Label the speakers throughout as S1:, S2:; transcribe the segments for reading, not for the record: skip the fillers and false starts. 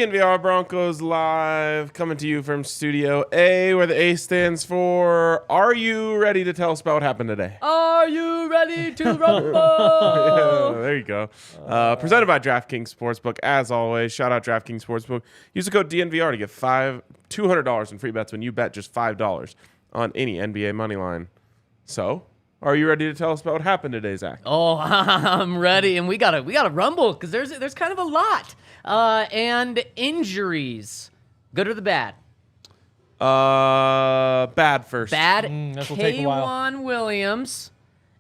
S1: DNVR Broncos live, coming to you from Studio A, where the A stands for Are You Ready to Tell us about what happened today?
S2: Are you ready to rumble?
S1: Yeah, there you go. Presented by DraftKings Sportsbook, as always. Shout out DraftKings Sportsbook. Use the code DNVR to get $200 in free bets when you bet just $5 on any NBA money line. So, are you ready to tell us about what happened today, Zach?
S2: Oh, I'm ready, and we gotta rumble because there's kind of a lot. And injuries, good or the bad?
S1: Bad first.
S2: Bad.
S3: This will take a while.
S2: K'Waun Williams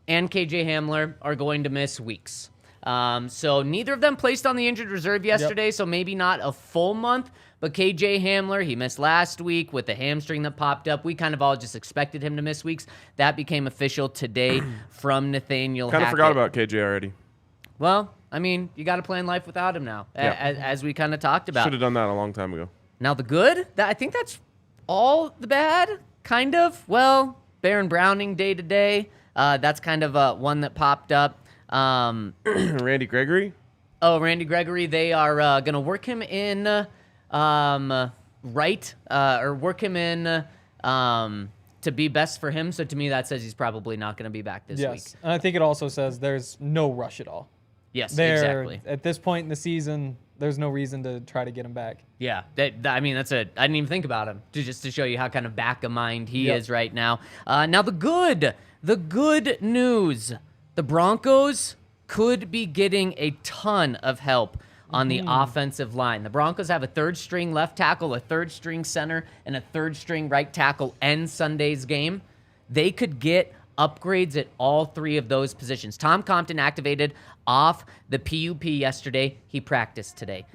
S2: and KJ Hamler are going to miss weeks. So neither of them placed on the injured reserve yesterday, so maybe not a full month. But KJ Hamler, he missed last week with the hamstring that popped up. We kind of all just expected him to miss weeks. That became official today from Nathaniel
S1: Kind of
S2: Hackett.
S1: forgot about KJ already.
S2: Well, I mean, you got to plan life without him now, as we kind of talked about.
S1: Should have done that a long time ago.
S2: Now the good, I think that's all the bad, kind of. Well, Baron Browning day to day. That's kind of one that popped up.
S1: Randy Gregory?
S2: Oh, Randy Gregory. They are going to work him in or work him in to be best for him. So to me, that says he's probably not going to be back this week.
S3: Yes, and I think it also says there's no rush at all.
S2: Yes, exactly.
S3: At this point in the season, there's no reason to try to get him back.
S2: Yeah, I mean, I didn't even think about him just to show you how kind of back of mind he is right now. Now the good news, the Broncos could be getting a ton of help on the offensive line. The Broncos have a third-string left tackle, a third-string center, and a third-string right tackle end Sunday's game. They could get upgrades at all three of those positions. Tom Compton activated off the PUP yesterday. He practiced today.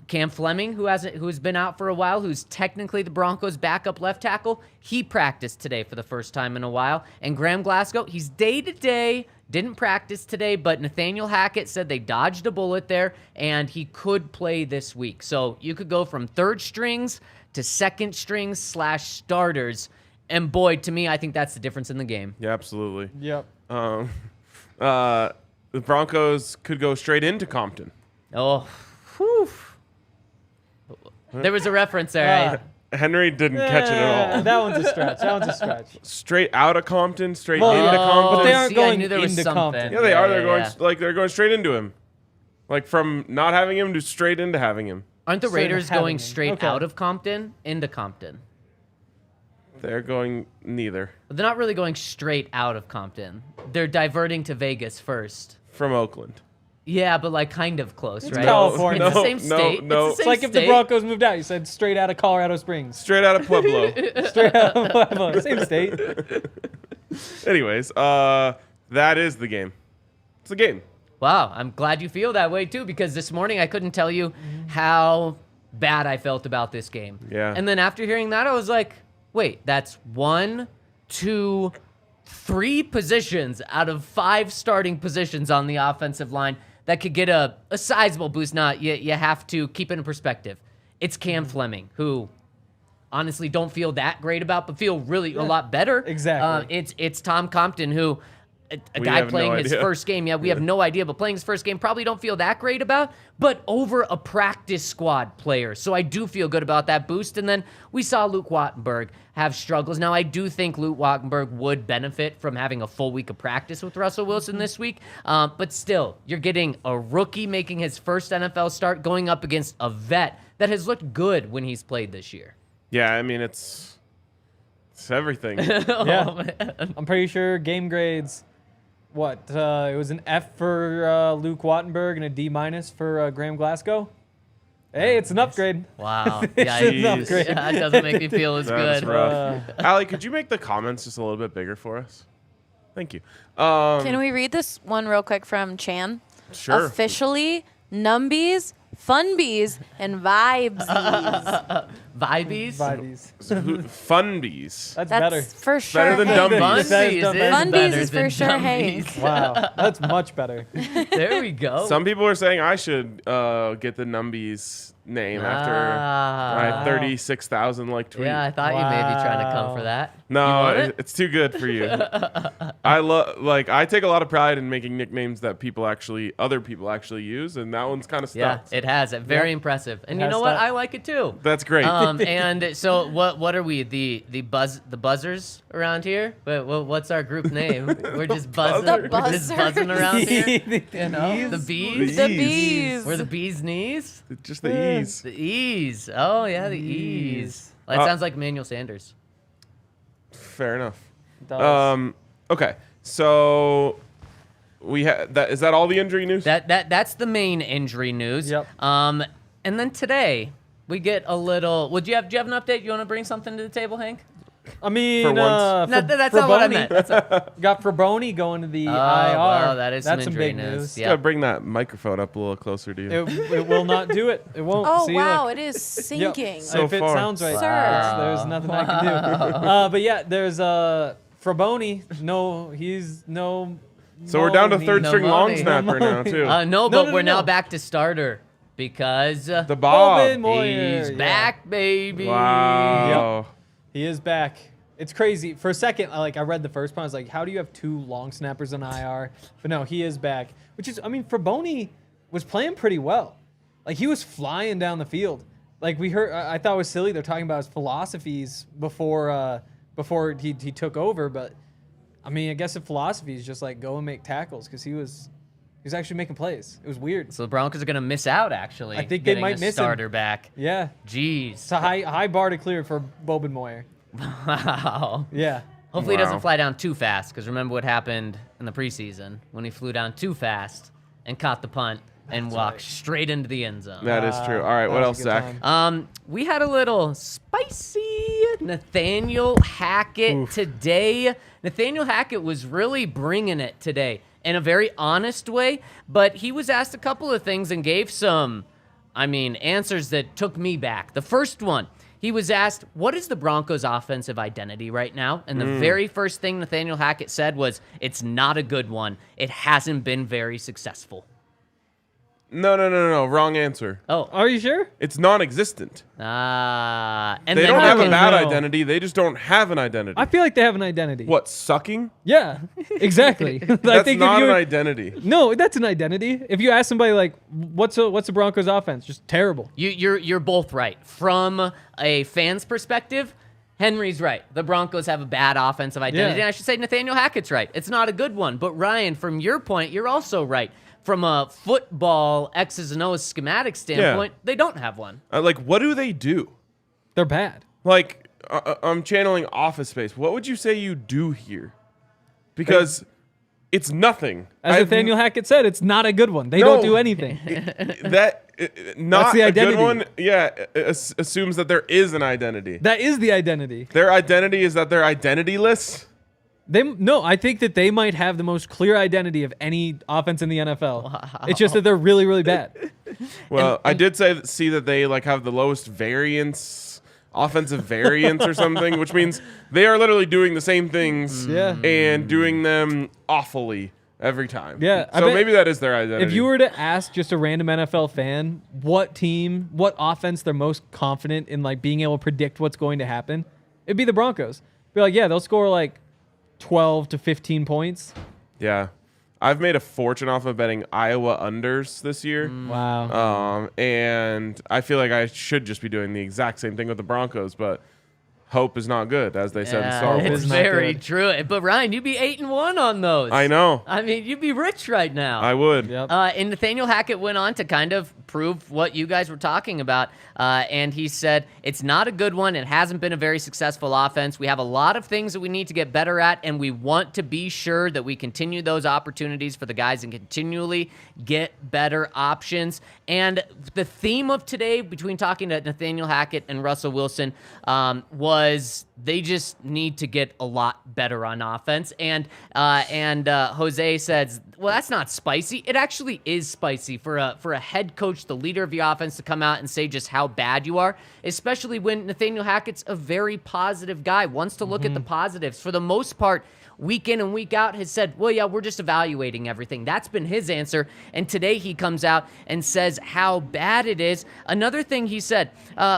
S2: Cam Fleming, who's been out for a while, who's technically the Broncos' backup left tackle, he practiced today for the first time in a while. And Graham Glasgow, he's day-to-day, didn't practice today, but Nathaniel Hackett said they dodged a bullet there, and he could play this week. So you could go from third strings to second strings / starters. And boy, to me, I think that's the difference in the game.
S1: Yeah, absolutely.
S3: Yep.
S1: The Broncos could go straight into Compton.
S2: Oh, whew. There was a reference there.
S1: Henry didn't catch it at all.
S3: That one's a stretch.
S1: Straight out of Compton, straight
S3: Well,
S1: into Compton.
S3: but they aren't
S2: I
S3: going
S2: knew there was
S3: into
S2: something.
S3: Compton.
S1: Yeah, they are. They're going
S2: yeah.
S1: they're going straight into him, like from not having him to straight into having him.
S2: Aren't the
S3: Straight
S2: Raiders
S3: having
S2: going
S3: him.
S2: straight
S3: Okay.
S2: out of Compton into Compton?
S1: They're going neither.
S2: But they're not really going straight out of Compton. They're diverting to Vegas first.
S1: From Oakland.
S2: Yeah, but like kind of close, right?
S3: California.
S2: It's the same
S1: No,
S2: state.
S1: no.
S2: It's the
S3: It's
S2: same
S3: like if the
S2: state.
S3: Broncos moved out. You said straight out of Colorado Springs.
S1: Straight out of Pueblo.
S3: Straight out of Pueblo. Same state.
S1: Anyways, that is the game. It's the game.
S2: Wow, I'm glad you feel that way too, because this morning I couldn't tell you how bad I felt about this game.
S1: Yeah.
S2: And then after hearing that, I was like, wait, that's 1, 2, 3 positions out of 5 starting positions on the offensive line that could get a sizable boost. Now, you have to keep it in perspective. It's Cam Fleming, who honestly don't feel that great about, but feel really a lot better.
S3: Exactly.
S2: It's Tom Compton, who a guy
S1: have no
S2: playing his
S1: idea.
S2: first game. Yeah, we have no idea, but playing his first game probably don't feel that great about, but over a practice squad player. So I do feel good about that boost. And then we saw Luke Wattenberg have struggles. Now, I do think Luke Wattenberg would benefit from having a full week of practice with Russell Wilson this week. But still, you're getting a rookie making his first NFL start going up against a vet that has looked good when he's played this year.
S1: Yeah, I mean, it's everything.
S3: Yeah. I'm pretty sure game grades, it was an F for Luke Wattenberg and a D- for Graham Glasgow. Hey, it's an upgrade.
S2: Wow.
S3: It's
S2: Yeah,
S3: an upgrade.
S2: that doesn't make me feel as
S1: That's
S2: good.
S1: rough. Allie, could you make the comments just a little bit bigger for us? Thank you.
S4: Can we read this one real quick from Chan?
S1: Sure.
S4: Officially, numbies, funbies, and vibes.
S2: Vibes?
S1: Funbies.
S3: That's
S4: That's
S3: better.
S4: for sure.
S1: Better than
S4: Hey.
S1: Dumbies.
S3: That is
S2: Funbies
S3: dumb.
S2: is
S3: Funbies
S2: better
S4: is
S2: than
S4: for sure
S2: Dumbies.
S4: Hank.
S3: Wow, that's much better.
S2: There we go.
S1: Some people are saying I should get the Numbies name after my 36,000 like tweet.
S2: Yeah, I thought you may be trying to come for that. You
S1: No,
S2: want it?
S1: it's too good for you. I take a lot of pride in making nicknames that other people actually use, and that one's kind of
S2: Yeah,
S1: stuck.
S2: it has. Very impressive. And you
S3: has
S2: know what?
S3: stuck.
S2: I like it too.
S1: That's great.
S2: And so what are we? The buzzers around here? What's our group name? We're just buzzing.
S4: The
S2: We're just buzzing
S4: buzzers.
S2: around here. You know, the bees.
S4: The bees.
S2: We're the bees knees.
S1: Just the E's.
S2: The E's. Oh yeah, the E's. Well, that sounds like Emmanuel Sanders.
S1: Fair enough.
S3: Does.
S1: Okay, so we had that. Is that all the injury news?
S2: That's the main injury news.
S3: Yep.
S2: And then today we get a little. Do you have an update? You want to bring something to the table, Hank?
S3: I mean,
S1: For once.
S2: No, that's not what I meant.
S3: Got Fraboni going to the IR.
S2: Wow, that is
S3: That's
S2: some
S3: some
S2: injury
S3: big
S2: news.
S3: news.
S2: Yeah.
S1: Gotta bring that microphone up a little closer to you.
S3: It will not do it. It won't.
S4: Oh,
S3: See,
S4: wow.
S3: look.
S4: It is
S3: Yep.
S4: sinking.
S1: So
S3: if it
S1: far.
S3: sounds right,
S4: Sir.
S3: there's nothing I can do. But yeah, there's Fraboni. No, he's no.
S1: So we're down to
S3: Money.
S1: third
S2: No
S1: string long
S2: money.
S1: snapper now too.
S2: No, but
S3: no,
S2: we're now
S3: no.
S2: back to starter because
S1: The Bob.
S3: Bowman Moyer,
S2: he's
S3: yeah.
S2: back, baby.
S1: Wow.
S3: He is back. It's crazy. For a second, I read the first part. I was like, how do you have two long snappers on IR? But no, he is back. Which is, I mean, Fraboni was playing pretty well. Like, he was flying down the field. Like, we heard, I thought it was silly. They're talking about his philosophies before he took over. But, I mean, I guess the philosophy is just, like, go and make tackles because he was actually making plays. It was weird.
S2: So the Broncos are gonna miss out. Actually,
S3: I think they
S2: getting
S3: might
S2: a
S3: miss him.
S2: starter back.
S3: Yeah.
S2: Jeez.
S3: It's a high bar to clear for Bowman Moyer.
S2: Wow.
S3: Yeah.
S2: Hopefully he
S1: Wow.
S2: doesn't fly down too fast, because remember what happened in the preseason when he flew down too fast and caught the punt and walked straight into the end zone.
S1: That is true. All right,
S3: That
S1: what
S3: was
S1: else,
S3: a good
S1: Zach?
S3: time.
S2: We had a little spicy Nathaniel Hackett today. Nathaniel Hackett was really bringing it today in a very honest way, but he was asked a couple of things and gave some, answers that took me back. The first one, he was asked, what is the Broncos' offensive identity right now? And the very first thing Nathaniel Hackett said was, it's not a good one. It hasn't been very successful.
S1: No. Wrong answer.
S2: Oh,
S3: Are you sure?
S1: It's non-existent.
S2: and
S1: They
S2: then
S1: don't have a
S3: don't
S1: bad
S3: know.
S1: identity. They just don't have an identity.
S3: I feel like they have an identity.
S1: What, sucking?
S3: Yeah, exactly. I
S1: That's
S3: think
S1: not
S3: if
S1: an
S3: you
S1: identity.
S3: no, that's an identity. If you ask somebody like, what's the Broncos offense? Just terrible.
S2: You're both right. From a fan's perspective, Henry's right. The Broncos have a bad offensive identity.
S3: Yeah.
S2: And I should say Nathaniel Hackett's right. It's not a good one. But Ryan, from your point, you're also right. From a football X's and O's schematic standpoint, they don't have one.
S1: What do they do?
S3: They're bad.
S1: I'm channeling Office Space. What would you say you do here? Because it's nothing.
S3: As Nathaniel Hackett said, it's not a good one. They don't do anything.
S1: Not
S3: the
S1: a
S3: identity.
S1: good one. Yeah, assumes that there is an identity.
S3: That is the identity.
S1: Their identity is that they're identityless.
S3: I think that they might have the most clear identity of any offense in the NFL. Wow. It's just that they're really, really bad.
S1: Well, I did see that they have the lowest offensive variance or something, which means they are literally doing the same things and doing them awfully every time.
S3: Yeah, I
S1: So
S3: bet
S1: maybe that is their identity.
S3: If you were to ask just a random NFL fan what offense they're most confident in being able to predict what's going to happen, it'd be the Broncos. Be like, yeah, they'll score 12 to 15 points.
S1: Yeah. I've made a fortune off of betting Iowa unders this year.
S3: Wow.
S1: And I feel like I should just be doing the exact same thing with the Broncos, but hope is not good, as they said in Star
S3: hope
S1: Wars.
S3: is
S2: It's
S3: not
S2: very
S3: good.
S2: true. But Ryan, you'd be 8-1 on those.
S1: I know.
S2: You'd be rich right now.
S1: I would.
S3: Yep.
S2: And Nathaniel Hackett went on to kind of prove what you guys were talking about. And he said, it's not a good one. It hasn't been a very successful offense. We have a lot of things that we need to get better at, and we want to be sure that we continue those opportunities for the guys and continually get better options. And the theme of today, between talking to Nathaniel Hackett and Russell Wilson, was They just need to get a lot better on offense. And Jose says, well, that's not spicy. It actually is spicy for a head coach, the leader of the offense, to come out and say just how bad you are, especially when Nathaniel Hackett's a very positive guy, wants to look at the positives. For the most part, week in and week out, has said, well, yeah, we're just evaluating everything. That's been his answer. And today he comes out and says how bad it is. Another thing he said,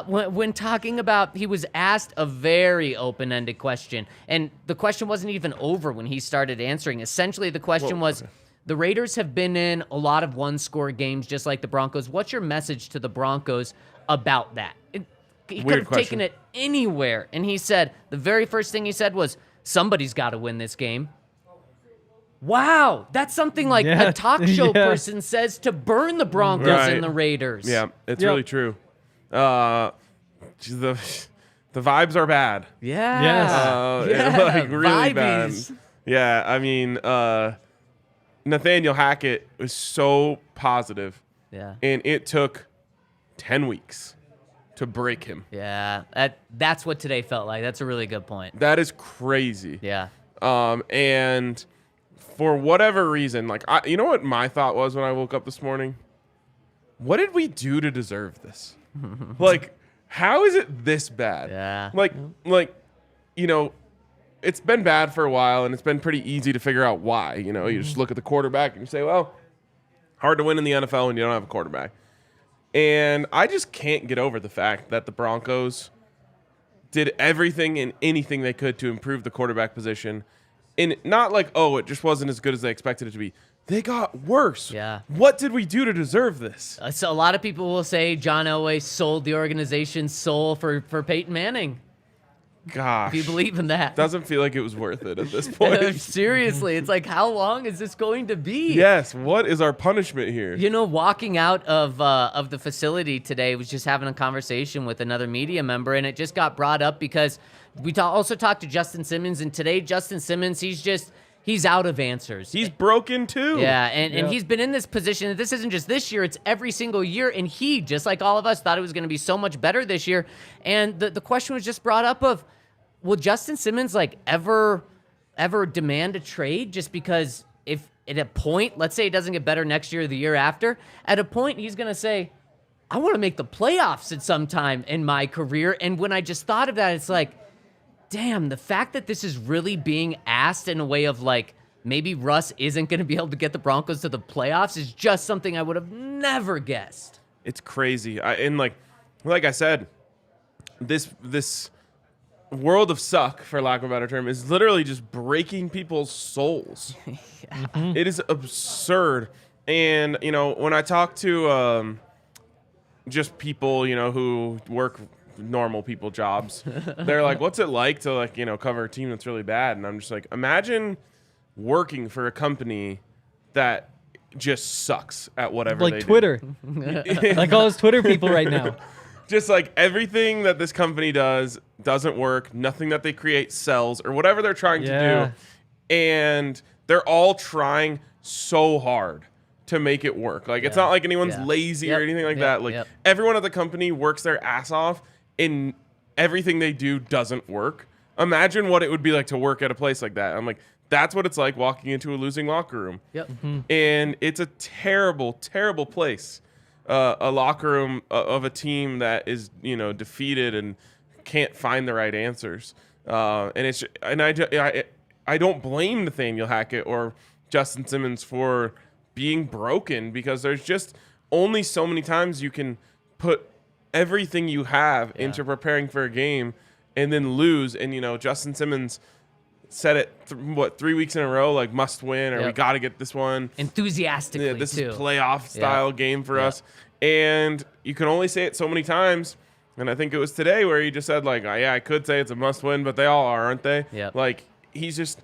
S2: when talking about, he was asked a very open-ended question. And the question wasn't even over when he started answering. Essentially, the question was, the Raiders have been in a lot of one-score games, just like the Broncos. What's your message to the Broncos about that? He could have taken it anywhere. And he said, the very first thing he said was, somebody's got to win this game. Wow, that's something like a talk show person says to burn the Broncos and the Raiders.
S1: Yeah, it's really true. The vibes are bad.
S2: Yeah.
S1: Like really
S2: Vibies.
S1: bad. Yeah, I mean, Nathaniel Hackett was so positive.
S2: Yeah.
S1: And it took 10 weeks to break him.
S2: Yeah, that's what today felt like. That's a really good point.
S1: That is crazy.
S2: Yeah.
S1: And for whatever reason, like, you know what my thought was when I woke up this morning? What did we do to deserve this? Like, how is it this bad?
S2: Yeah.
S1: Like, you know, it's been bad for a while, and it's been pretty easy to figure out why. You know, you just look at the quarterback and you say, well, hard to win in the NFL when you don't have a quarterback. And I just can't get over the fact that the Broncos did everything and anything they could to improve the quarterback position. And not like, oh, it just wasn't as good as they expected it to be. They got worse.
S2: Yeah.
S1: What did we do to deserve this?
S2: So a lot of people will say John Elway sold the organization's soul for Peyton Manning.
S1: Gosh.
S2: Do you believe in that?
S1: Doesn't feel like it was worth it at this point.
S2: Seriously, it's like, how long is this going to be?
S1: Yes. What is our punishment here?
S2: You know, walking out of the facility today, was just having a conversation with another media member, and it just got brought up because we also talked to Justin Simmons, and today Justin Simmons, he's out of answers.
S1: He's broken too.
S2: Yeah, and he's been in this position. This isn't just this year, it's every single year, and he, just like all of us, thought it was going to be so much better this year. And the question was just brought up of, will Justin Simmons ever demand a trade just because if at a point, let's say it doesn't get better next year or the year after, at a point he's going to say, I want to make the playoffs at some time in my career. And when I just thought of that, it's like, damn, the fact that this is really being asked in a way of like, maybe Russ isn't going to be able to get the Broncos to the playoffs is just something I would have never guessed.
S1: It's crazy. And like I said, this world of suck, for lack of a better term, is literally just breaking people's souls. It is absurd. And, you know, when I talk to just people, you know, who work normal people jobs, they're like, what's it like to, like, you know, cover a team that's really bad? And I'm just like, imagine working for a company that just sucks at whatever they
S3: like Twitter. Like all those Twitter people right now.
S1: Just like everything that this company does doesn't work. Nothing that they create sells, or whatever they're trying to do. And they're all trying so hard to make it work. Like, it's not like anyone's lazy or anything like that. Like, everyone at the company works their ass off, and everything they do doesn't work. Imagine what it would be like to work at a place like that. I'm like, that's what it's like walking into a losing locker room. And it's a terrible, terrible place. A locker room of a team that is, you know, defeated and can't find the right answers. And I don't blame Nathaniel Hackett or Justin Simmons for being broken, because there's just only so many times you can put everything you have into preparing for a game and then lose. And, you know, Justin Simmons said it 3 weeks in a row, like, must win, or we got to get this one
S2: enthusiastically.
S1: This is playoff style game for us. And you can only say it so many times. And I think it was today where he just said, like, yeah, I could say it's a must win, but they all are, aren't they? Like, he's just,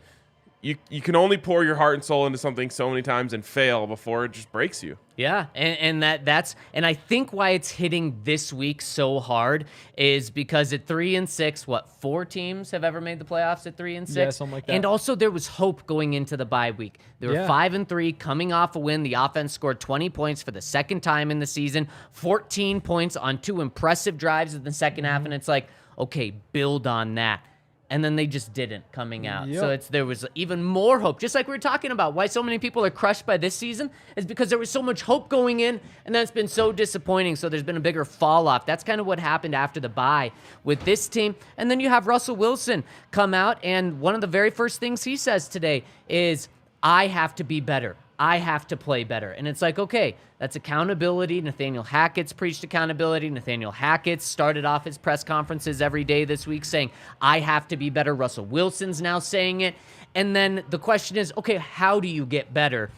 S1: you can only pour your heart and soul into something so many times and fail before it just breaks you.
S2: Yeah, and that's I think why it's hitting this week so hard is because at 3-6, 4 teams have ever made the playoffs at 3-6?
S3: Yeah, something like that.
S2: And also there was hope going into the bye week. They were 5-3, coming off a win. The offense scored 20 points for the second time in the season, 14 points on 2 impressive drives in the second half, and it's like, okay, build on that. And then they just didn't coming out.
S3: Yep.
S2: So there was even more hope. Just like we were talking about, why so many people are crushed by this season is because there was so much hope going in, and then it's been so disappointing. So there's been a bigger fall off. That's kind of what happened after the bye with this team. And then you have Russell Wilson come out, and one of the very first things he says today is, I have to be better. I have to play better. And it's like, okay, that's accountability. Nathaniel Hackett's preached accountability. Nathaniel Hackett started off his press conferences every day this week saying, I have to be better. Russell Wilson's now saying it. And then the question is, okay, how do you get better?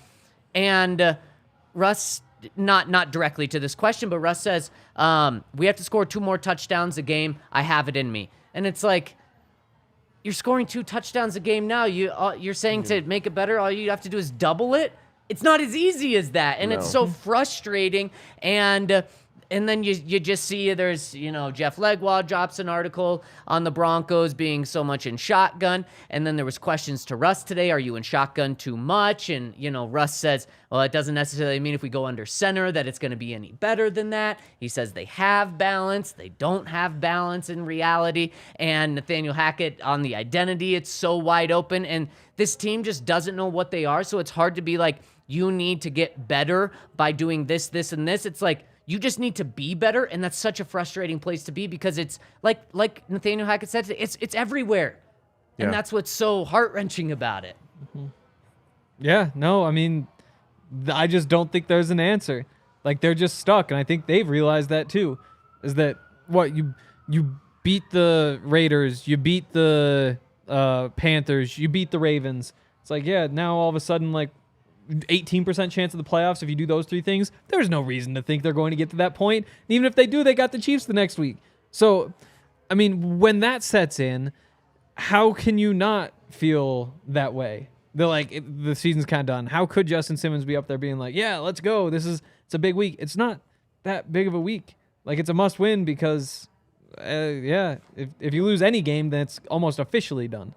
S2: And Russ, not directly to this question, but Russ says, we have to score 2 more touchdowns a game. I have it in me. And it's like, you're scoring 2 touchdowns a game now. You're saying to make it better, all you have to do is double it? It's not as easy as that, and it's so frustrating. And then you just see there's, Jeff Legwold drops an article on the Broncos being so much in shotgun, and then there was questions to Russ today, are you in shotgun too much? And, Russ says, well, it doesn't necessarily mean if we go under center that it's going to be any better than that. He says they have balance. They don't have balance in reality. And Nathaniel Hackett on the identity, it's so wide open, and this team just doesn't know what they are, so it's hard to be like, you need to get better by doing this, this, and this. It's like, you just need to be better, and that's such a frustrating place to be because it's like Nathaniel Hackett said, it's everywhere, and that's what's so heart-wrenching about it.
S3: Mm-hmm. Yeah, no, I mean, I just don't think there's an answer. Like, they're just stuck, and I think they've realized that too. Is that you beat the Raiders, you beat the Panthers, you beat the Ravens. It's like, yeah, now all of a sudden, like, 18% chance of the playoffs if you do those 3 things. There's no reason to think they're going to get to that point. And even if they do, they got the Chiefs the next week. So, I mean, when that sets in, how can you not feel that way? They're like, the season's kind of done. How could Justin Simmons be up there being like, yeah, let's go. It's a big week. It's not that big of a week. Like, it's a must win because, if you lose any game, then it's almost officially done.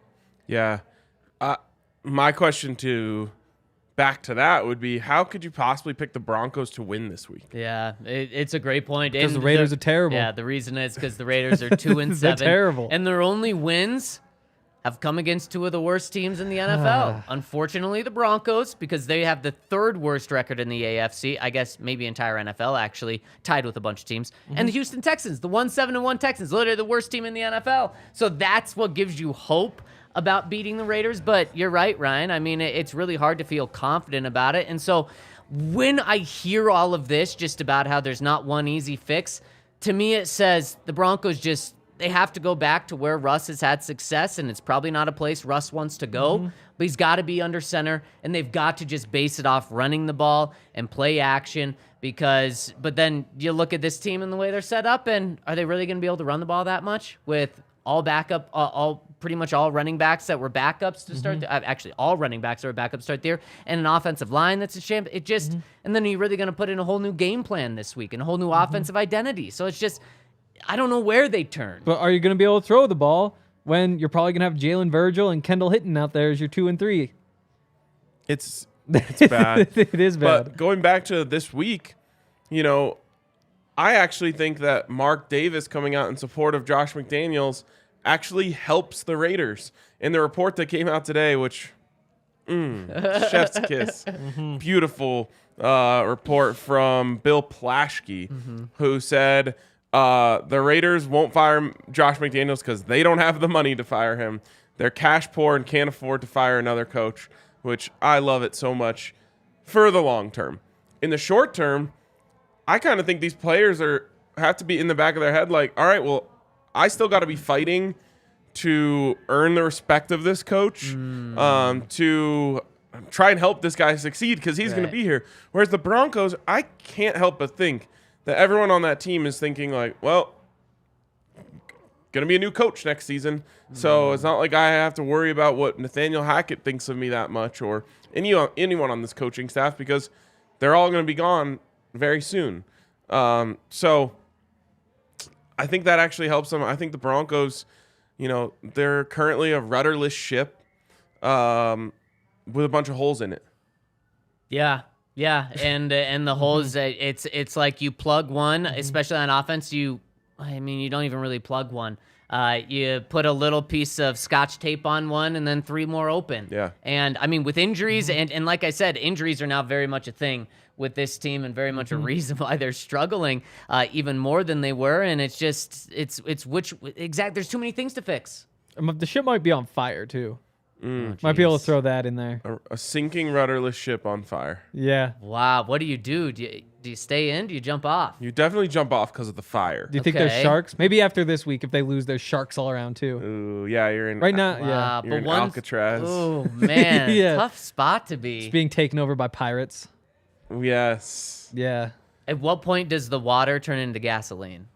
S1: Yeah. My question back to that would be, how could you possibly pick the Broncos to win this week?
S2: Yeah, it's a great point.
S3: Because the Raiders are terrible.
S2: Yeah, the reason is because the Raiders are 2-7.
S3: They're terrible.
S2: And their only wins have come against 2 of the worst teams in the NFL. Unfortunately, the Broncos, because they have the 3rd worst record in the AFC, I guess maybe entire NFL actually, tied with a bunch of teams. And the Houston Texans, the 1-7-1 Texans, literally the worst team in the NFL. So that's what gives you hope about beating the Raiders. But you're right, Ryan. I mean, it's really hard to feel confident about it. And so when I hear all of this just about how there's not one easy fix, to me it says the Broncos they have to go back to where Russ has had success, and it's probably not a place Russ wants to go, but he's got to be under center, and they've got to just base it off running the ball and play action but then you look at this team and the way they're set up, and are they really going to be able to run the ball that much with pretty much all running backs that were backups to start? Actually, all running backs that were backups to start there, and an offensive line that's a sham. It just, and then you're really going to put in a whole new game plan this week and a whole new offensive identity. So it's just, I don't know where they turn.
S3: But are you going to be able to throw the ball when you're probably going to have Jalen Virgil and Kendall Hinton out there as your 2 and 3?
S1: It's bad.
S3: It is bad.
S1: But going back to this week, I actually think that Mark Davis coming out in support of Josh McDaniels actually helps the Raiders. In the report that came out today, which, chef's kiss, beautiful report from Bill Plaschke, who said the Raiders won't fire Josh McDaniels because they don't have the money to fire him. They're cash poor and can't afford to fire another coach, which I love it so much for the long term. In the short term, I kind of think these players have to be in the back of their head like, all right, well, I still got to be fighting to earn the respect of this coach, to try and help this guy succeed because he's going to be here. Whereas the Broncos, I can't help but think that everyone on that team is thinking like, well, going to be a new coach next season. So it's not like I have to worry about what Nathaniel Hackett thinks of me that much or anyone on this coaching staff because they're all going to be gone very soon. So I think that actually helps them. I think the Broncos, they're currently a rudderless ship with a bunch of holes in it.
S2: Yeah, and the holes, it's like you plug one, especially on offense. You don't even really plug one. You put a little piece of Scotch tape on one and then 3 more open.
S1: Yeah.
S2: And I mean, with injuries, and like I said, injuries are now very much a thing with this team and very much a reason why they're struggling even more than they were. And it's just, there's too many things to fix.
S3: The ship might be on fire, too. Might be able to throw that in there.
S1: A sinking rudderless ship on fire.
S3: Yeah.
S2: Wow. What do you do? Do you stay in? Do you jump off?
S1: You definitely jump off because of the fire.
S3: Do you think there's sharks? Maybe after this week, if they lose, there's sharks all around, too.
S1: Ooh, yeah, you're in.
S3: Right now,
S2: Wow,
S1: You're
S2: but
S1: in Alcatraz.
S2: Oh, man.
S3: Yeah.
S2: Tough spot to be.
S3: It's being taken over by pirates.
S1: Yes.
S3: Yeah.
S2: At what point does the water turn into gasoline?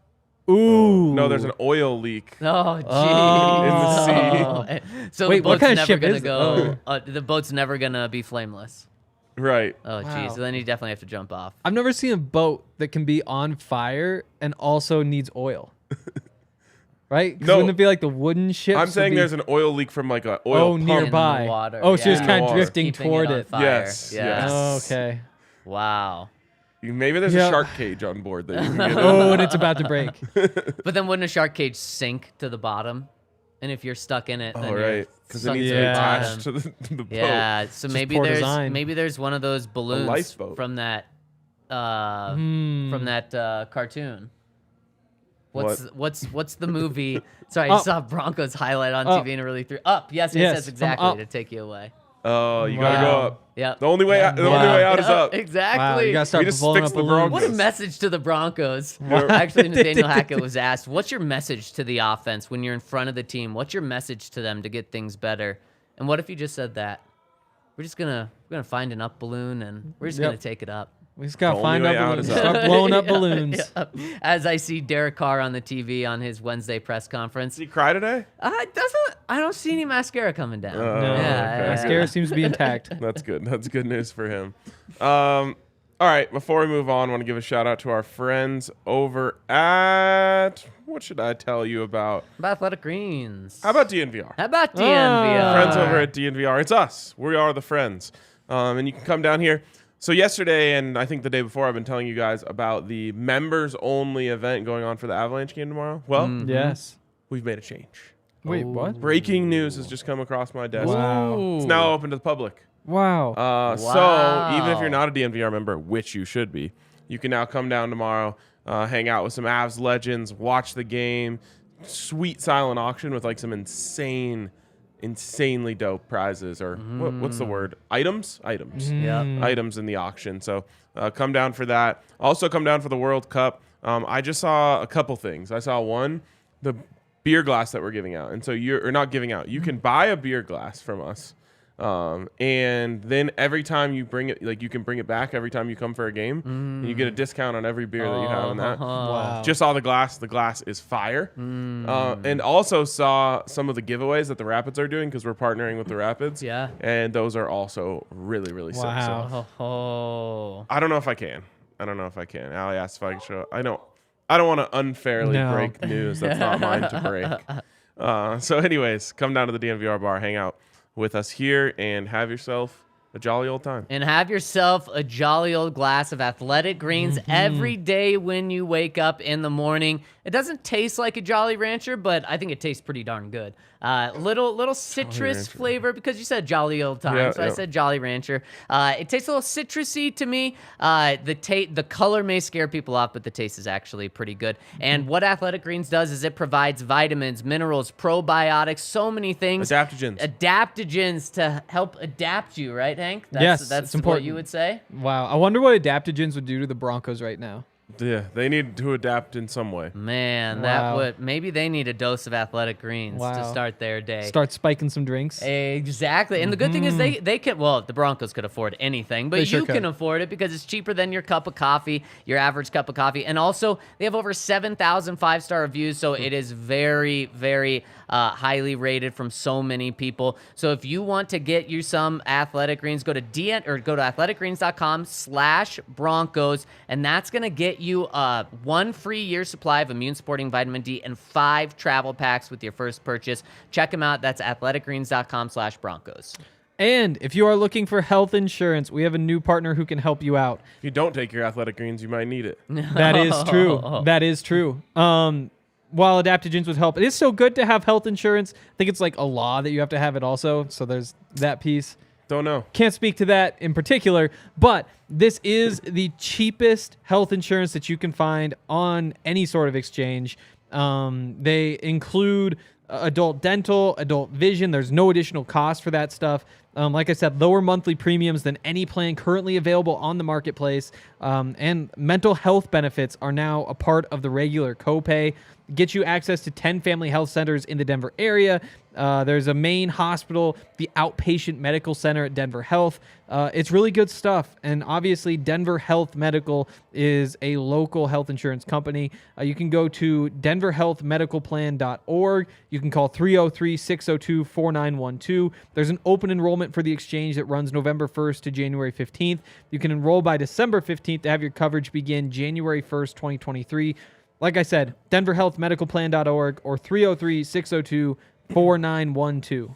S3: Ooh.
S1: No, there's an oil leak.
S2: Oh, jeez.
S1: In
S3: the
S2: sea. So
S3: Wait,
S2: the boat's
S3: what kind of
S2: never
S3: ship
S2: gonna
S3: is it?
S2: go. The boat's never gonna be flameless.
S1: Right.
S2: Oh,
S3: Wow.
S2: jeez. So then you definitely have to jump off.
S3: I've never seen a boat that can be on fire and also needs oil. Right? 'Cause
S1: No.
S3: wouldn't it be like the wooden ships?
S1: I'm
S3: would
S1: saying
S3: be-
S1: there's an oil leak from like a oil pump.
S3: nearby.
S2: water,
S3: Oh, so
S2: yeah.
S3: it's
S1: In
S3: kind
S1: the
S3: of
S1: water.
S3: drifting
S2: Keeping
S3: toward
S2: on
S3: it.
S2: fire.
S1: Yes, yes.
S3: Oh, okay.
S2: Wow.
S1: Maybe there's
S3: Yeah.
S1: a shark cage on board that you can get
S3: Oh, and it's about to break.
S2: But then wouldn't a shark cage sink to the bottom? And if you're stuck in it, then
S1: Oh,
S2: you're
S1: right. Because it
S2: sunk
S1: needs
S2: to
S1: to be
S2: the
S1: attached
S2: bottom.
S1: to the boat.
S2: Yeah, so maybe
S3: poor
S2: there's
S3: design.
S2: maybe one of those balloons
S1: lifeboat.
S2: from that cartoon. What's the movie? Sorry, I
S3: Oh.
S2: saw Broncos highlight on
S3: Oh.
S2: TV and it really threw up. Yes,
S3: Yes,
S2: yes,
S3: from
S2: exactly
S3: Up.
S2: to take you away.
S1: Oh, you gotta go
S3: Wow.
S1: up.
S2: Yep.
S1: The only way out, the only
S3: Wow.
S1: way out is up.
S2: Exactly.
S3: Wow, you gotta start
S1: We just
S3: blowing
S1: fixed
S3: up
S1: the
S3: balloons.
S2: What a
S1: Broncos.
S2: message to the Broncos.
S3: Wow.
S2: Actually, Nathaniel Hackett was asked, what's your message to the offense when you're in front of the team? What's your message to them to get things better? And what if you just said that? We're gonna find an up balloon and we're just
S3: Yep.
S2: gonna take it up.
S3: We just gotta
S1: The
S3: find
S1: only
S3: up
S1: way out
S3: balloons.
S1: is up.
S3: Start blowing up balloons.
S2: As I see Derek Carr on the TV on his Wednesday press conference.
S1: Did he cry today?
S2: I don't see any mascara coming down.
S1: No,
S2: yeah,
S3: Mascara seems to be intact.
S1: That's good. That's good news for him. All right. Before we move on, I want to give a shout out to our friends over at, what should I tell you about?
S2: About Athletic Greens.
S1: How about DNVR?
S2: How about DNVR?
S1: Friends over at DNVR. It's us. We are the friends. And you can come down here. So yesterday, and I think the day before, I've been telling you guys about the members-only event going on for the Avalanche game tomorrow. Well,
S3: Yes.
S1: we've made a change.
S3: Wait, what?
S1: Breaking news has just come across my desk.
S3: Wow.
S1: It's now open to the public.
S3: Wow.
S1: So even if you're not a DNVR member, which you should be, you can now come down tomorrow, hang out with some Avs legends, watch the game, sweet silent auction with like some insanely dope prizes, or what's the word? Items?
S2: Yep.
S1: Items in the auction. So come down for that. Also come down for the World Cup. I just saw a couple things. I saw one, the beer glass that we're giving out. And so you're not giving out. You can buy a beer glass from us. And then every time you bring it, like you can bring it back every time you come for a game, and you get a discount on every beer that you have in that.
S3: Wow.
S1: Just saw the glass. The glass is fire. And also saw some of the giveaways that the Rapids are doing because we're partnering with the Rapids.
S2: Yeah.
S1: And those are also really, really sick. So
S3: Wow.
S2: Oh.
S1: I don't know if I can. Allie asked if I could show. I don't want to unfairly
S3: No.
S1: break news that's not mine to break. So anyways, come down to the DNVR bar, hang out with us here, and have yourself a jolly old time.
S2: And have yourself a jolly old glass of Athletic Greens every day when you wake up in the morning. It doesn't taste like a Jolly Rancher, but I think it tastes pretty darn good. Little citrus
S1: Rancher.
S2: flavor, because you said jolly old time,
S1: Yeah,
S2: so I
S1: yeah.
S2: said Jolly Rancher. It tastes a little citrusy to me. The color may scare people off, but the taste is actually pretty good. And what Athletic Greens does is it provides vitamins, minerals, probiotics, so many things. Adaptogens to help adapt you, right, Hank?
S3: Yes,
S2: That's
S3: it's
S2: what
S3: important.
S2: you would say?
S3: Wow. I wonder what adaptogens would do to the Broncos right now.
S1: Yeah, they need to adapt in some way.
S2: Man,
S3: Wow.
S2: maybe they need a dose of Athletic Greens to
S3: Wow.
S2: start their day.
S3: Start spiking some drinks.
S2: Exactly. And the good thing is they can, well, the Broncos could afford anything, but
S3: They sure
S2: you can
S3: could.
S2: afford it because it's cheaper than your cup of coffee, your average cup of coffee. And also, they have over 7,000 five-star reviews, so it is very, very highly rated from so many people. So if you want to get you some Athletic Greens, go to athleticgreens.com/Broncos, and that's going to get you 1 free year supply of immune supporting vitamin D and 5 travel packs with your first purchase. Check them out. That's athleticgreens.com/Broncos.
S3: And if you are looking for health insurance, we have a new partner who can help you out.
S1: If you don't take your Athletic Greens, you might need it.
S3: That is true. That is true. while adaptogens would help, it is so good to have health insurance. I think it's like a law that you have to have it also. So there's that piece.
S1: Don't know.
S3: Can't speak to that in particular, but this is the cheapest health insurance that you can find on any sort of exchange. They include adult dental, adult vision. There's no additional cost for that stuff. Like I said, lower monthly premiums than any plan currently available on the marketplace. And mental health benefits are now a part of the regular copay. Get you access to 10 family health centers in the Denver area. There's a main hospital, the outpatient medical center at Denver Health. It's really good stuff. And obviously, Denver Health Medical is a local health insurance company. You can go to denverhealthmedicalplan.org. You can call 303-602-4912. There's an open enrollment for the exchange that runs November 1st to January 15th. You can enroll by December 15th to have your coverage begin January 1st, 2023. Like I said, denverhealthmedicalplan.org or 303-602-4912.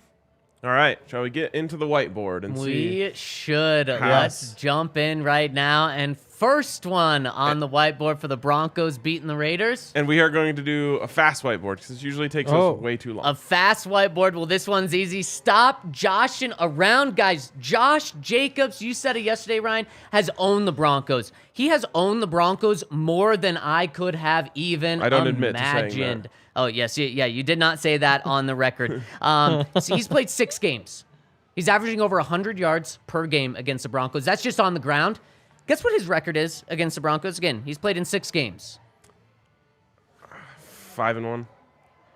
S1: All right, shall we get into the whiteboard and see?
S2: We should. Let's jump in right now. And first one on the whiteboard for the Broncos beating the Raiders.
S1: And we are going to do a fast whiteboard because it usually takes us way too long.
S2: A fast whiteboard. Well, this one's easy. Stop joshing around, guys. Josh Jacobs, you said it yesterday, Ryan, has owned the Broncos. He has owned the Broncos more than I could have even
S1: I don't
S2: imagined.
S1: admit to saying that.
S2: Oh, yes. Yeah, you did not say that on the record. So he's played 6 games. He's averaging over 100 yards per game against the Broncos. That's just on the ground. Guess what his record is against the Broncos? Again, he's played in 6 games.
S1: 5-1.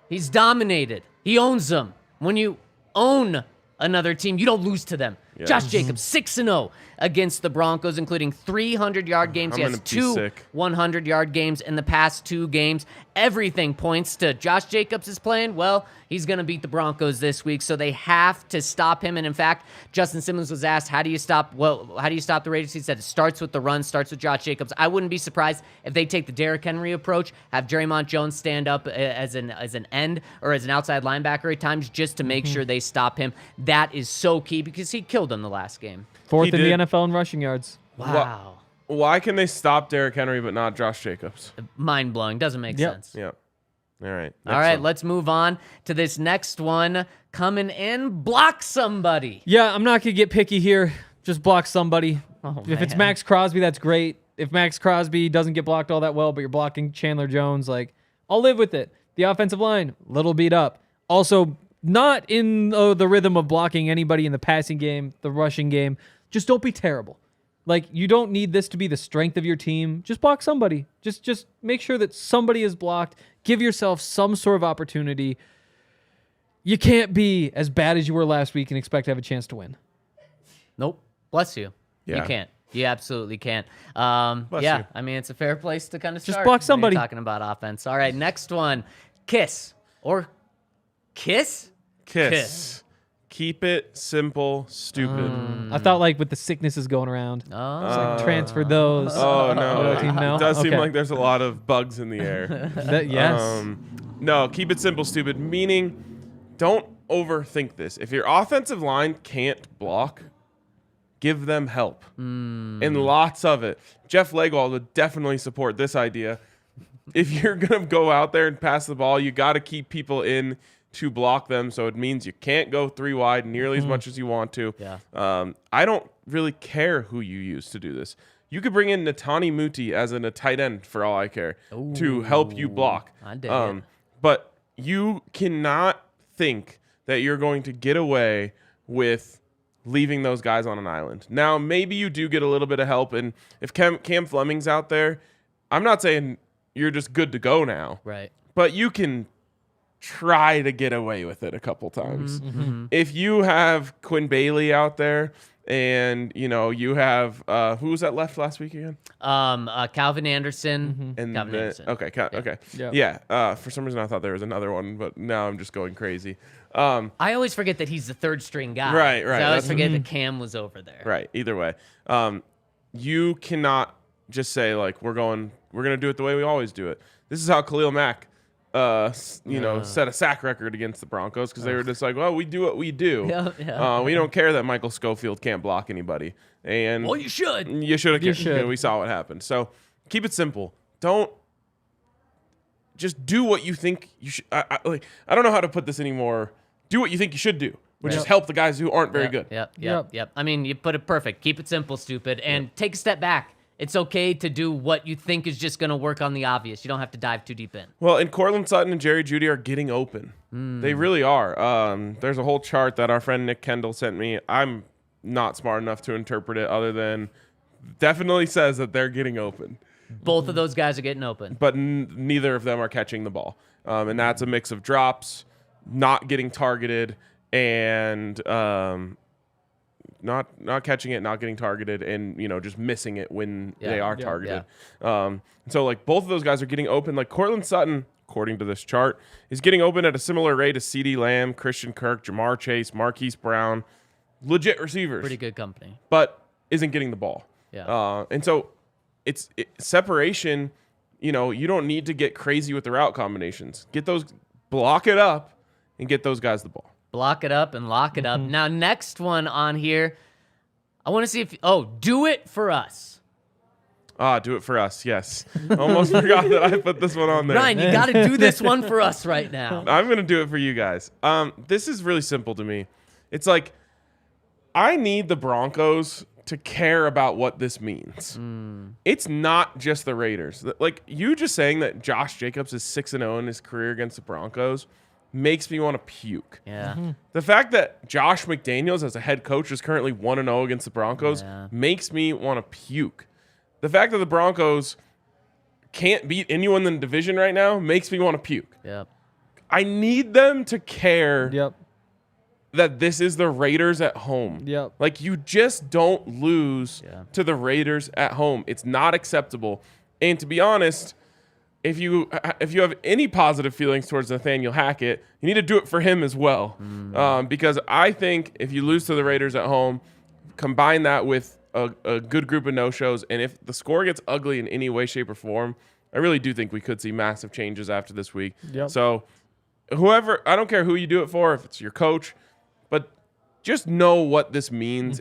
S2: He's dominated. He owns them. When you own another team, you don't lose to them.
S1: Yeah.
S2: Josh Jacobs, 6-0 against the Broncos, including 300-yard games. He has 2 100-yard games in the past 2 games. Everything points to Josh Jacobs is playing. Well, he's going to beat the Broncos this week, so they have to stop him. And in fact, Justin Simmons was asked, how do you stop the Raiders? He said it starts with the run, starts with Josh Jacobs. I wouldn't be surprised if they take the Derek Henry approach, have Jerrymont Jones stand up as an end or as an outside linebacker at times just to make sure they stop him. That is so key because he killed them the last game.
S3: 4th in the NFL in rushing yards.
S2: Wow.
S1: Why can they stop Derek Henry but not Josh Jacobs?
S2: Mind-blowing. Doesn't make sense.
S1: Yeah. All right.
S2: All right, let's move on to this next one. Coming in, block somebody.
S3: Yeah, I'm not going to get picky here. Just block somebody.
S2: Oh,
S3: if it's
S2: man.
S3: Max Crosby, that's great. If Max Crosby doesn't get blocked all that well, but you're blocking Chandler Jones, like, I'll live with it. The offensive line, little beat up. Also, not in the rhythm of blocking anybody in the passing game, the rushing game. Just don't be terrible. Like, you don't need this to be the strength of your team. Just block somebody. Just make sure that somebody is blocked. Give yourself some sort of opportunity. You can't be as bad as you were last week and expect to have a chance to win.
S2: Nope. Bless you.
S1: Yeah.
S2: You can't. You absolutely can't.
S1: you.
S2: I mean, it's a fair place to kind of start.
S3: Just block somebody.
S2: When you're talking about offense. All right, next one. Kiss. Or kiss?
S1: Kiss. Keep it simple, stupid.
S3: I thought, like, with the sicknesses going around, it's like transfer those.
S1: Oh, no.
S3: No?
S1: It does seem
S3: Okay.
S1: like there's a lot of bugs in the air.
S3: Yes.
S1: No, keep it simple, stupid. Meaning, don't overthink this. If your offensive line can't block, give them help. And lots of it. Jeff Legwald would definitely support this idea. If you're going to go out there and pass the ball, you got to keep people in to block them, so it means you can't go 3 wide nearly as much as you want to.
S2: Yeah.
S1: I don't really care who you use to do this. You could bring in Natani Muti as a tight end for all I care to help you block.
S2: I dig it.
S1: But you cannot think that you're going to get away with leaving those guys on an island. Now, maybe you do get a little bit of help, and if Cam Fleming's out there, I'm not saying you're just good to go now.
S2: Right.
S1: But you can try to get away with it a couple times. If you have Quinn Bailey out there and, you have who was that left last week again?
S2: Calvin Anderson.
S1: And
S2: Calvin Anderson.
S1: Okay.
S3: Yeah.
S1: Yeah. For some reason I thought there was another one, but now I'm just going crazy.
S2: I always forget that he's the 3rd string guy.
S1: Right.
S2: So I always forget that Cam was over there.
S1: Right. Either way, you cannot just say like we're gonna do it the way we always do it. This is how Khalil Mack set a sack record against the Broncos because they were just like, well, we do what we do. We don't care that Michael Schofield can't block anybody. And
S2: Well, you should.
S1: You should have.
S3: You should.
S1: We saw what happened. So keep it simple. Don't just do what you think you should. I don't know how to put this anymore. Do what you think you should do, which is help the guys who aren't very good.
S2: Yep. I mean, you put it perfect. Keep it simple, stupid, and take a step back. It's okay to do what you think is just going to work on the obvious. You don't have to dive too deep in.
S1: Well, and Cortland Sutton and Jerry Jeudy are getting open. They really are. There's a whole chart that our friend Nick Kendall sent me. I'm not smart enough to interpret it other than definitely says that they're getting open.
S2: Both of those guys are getting open.
S1: But neither of them are catching the ball. And that's a mix of drops, not getting targeted, and not catching it, not getting targeted, and just missing it when they are targeted. So like both of those guys are getting open. Like Cortland Sutton, according to this chart, is getting open at a similar rate as CeeDee Lamb, Christian Kirk, Jamar Chase, Marquise Brown, legit receivers.
S2: Pretty good company.
S1: But isn't getting the ball.
S2: Yeah.
S1: And so it's separation. You don't need to get crazy with the route combinations. Block it up, and get those guys the ball.
S2: Block it up and lock it up. Now, next one on here, I want to see if... do it for us.
S1: Do it for us, yes. Almost forgot that I put this one on there.
S2: Ryan, you got to do this one for us right now.
S1: I'm going to do it for you guys. This is really simple to me. It's like, I need the Broncos to care about what this means. It's not just the Raiders. Like, you just saying that Josh Jacobs is 6-0 in his career against the Broncos makes me want to puke.
S2: Yeah.
S1: The fact that Josh McDaniels as a head coach is currently 1-0 against the Broncos makes me want to puke. The fact that the Broncos can't beat anyone in the division right now makes me want to puke.
S2: Yep.
S1: I need them to care
S3: Yep.
S1: that this is the Raiders at home.
S3: Yep.
S1: Like, you just don't lose to the Raiders at home. It's not acceptable. And to be honest, if you have any positive feelings towards Nathaniel Hackett, you need to do it for him as well. Because I think if you lose to the Raiders at home, combine that with a good group of no-shows, and if the score gets ugly in any way, shape, or form, I really do think we could see massive changes after this week.
S3: Yep.
S1: So I don't care who you do it for, if it's your coach, but just know what this means.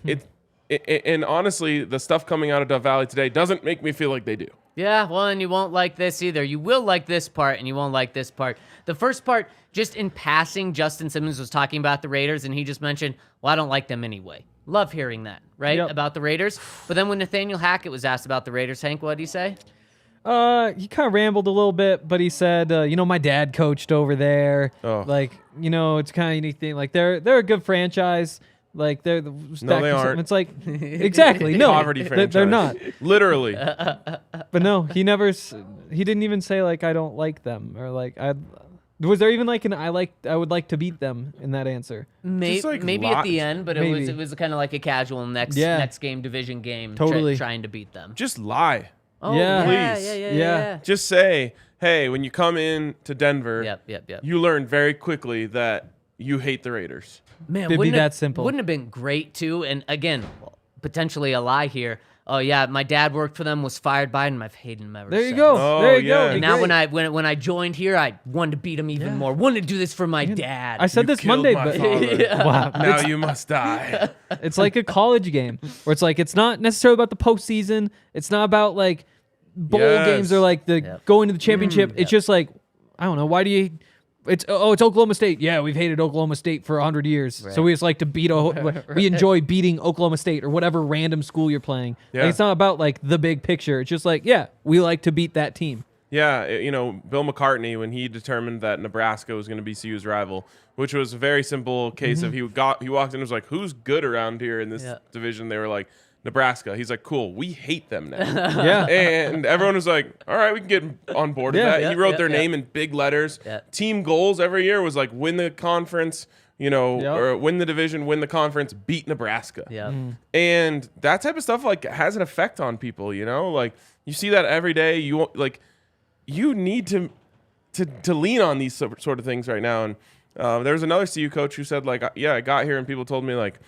S1: And honestly, the stuff coming out of Dove Valley today doesn't make me feel like they do.
S2: Yeah, well, and you won't like this either. You will like this part, and you won't like this part. The first part, just in passing, Justin Simmons was talking about the Raiders, and he just mentioned, well, I don't like them anyway. Love hearing that, right, about the Raiders. But then when Nathaniel Hackett was asked about the Raiders, Hank, what did he say?
S3: He kind of rambled a little bit, but he said, my dad coached over there.
S1: Oh.
S3: Like, it's kind of a unique thing. Like, they're a good franchise. Like, they're the
S1: No, they aren't.
S3: It's like, exactly, no.
S1: Poverty franchise.
S3: They're not.
S1: Literally.
S3: But no, he didn't even say, like, I don't like them. Or, like, was there even, like, I would like to beat them in that answer?
S2: Maybe at the end, but
S3: Maybe.
S2: it was kind of like a casual next game, division game,
S3: Totally.
S2: trying to beat them.
S1: Just lie.
S2: Oh,
S3: Yeah.
S1: Please.
S2: Yeah.
S1: Just say, hey, when you come in to Denver,
S2: Yep.
S1: you learn very quickly that you hate the Raiders.
S2: Man,
S3: It'd be
S2: wouldn't
S3: that
S2: it,
S3: simple.
S2: Wouldn't have been great too. And again, potentially a lie here. Oh yeah, my dad worked for them, was fired by them. I've hated him ever
S3: There
S2: since.
S3: you go.
S1: Oh,
S3: There you
S1: yeah.
S3: go.
S1: And
S2: And now when I joined here, I wanted to beat him even more. Wanted to do this for my dad.
S3: I said this
S1: Killed
S3: Monday,
S1: my
S3: but
S1: father.
S3: wow.
S1: Now you must die.
S3: It's like a college game where it's like it's not necessarily about the postseason. It's not about like bowl
S1: Yes.
S3: games or like the going to the championship. It's just like I don't know. Why do you? It's Oklahoma State. Yeah, we've hated Oklahoma State for 100 years, so we just like to beat. We enjoy beating Oklahoma State or whatever random school you're playing.
S1: Yeah.
S3: Like, it's not about like the big picture. It's just like we like to beat that team.
S1: Yeah, Bill McCartney, when he determined that Nebraska was going to be CU's rival, which was a very simple case of he walked in and was like, who's good around here in this division? They were like, Nebraska. He's like, cool, we hate them now.
S3: Yeah.
S1: And everyone was like, all right, we can get on board with that. He wrote their name in big letters.
S2: Yeah.
S1: Team goals every year was like win the conference, or win the division, win the conference, beat Nebraska.
S2: Yeah.
S1: And that type of stuff like has an effect on people, like you see that every day. You need to lean on these sort of things right now. And there was another CU coach who said like, yeah, I got here and people told me like,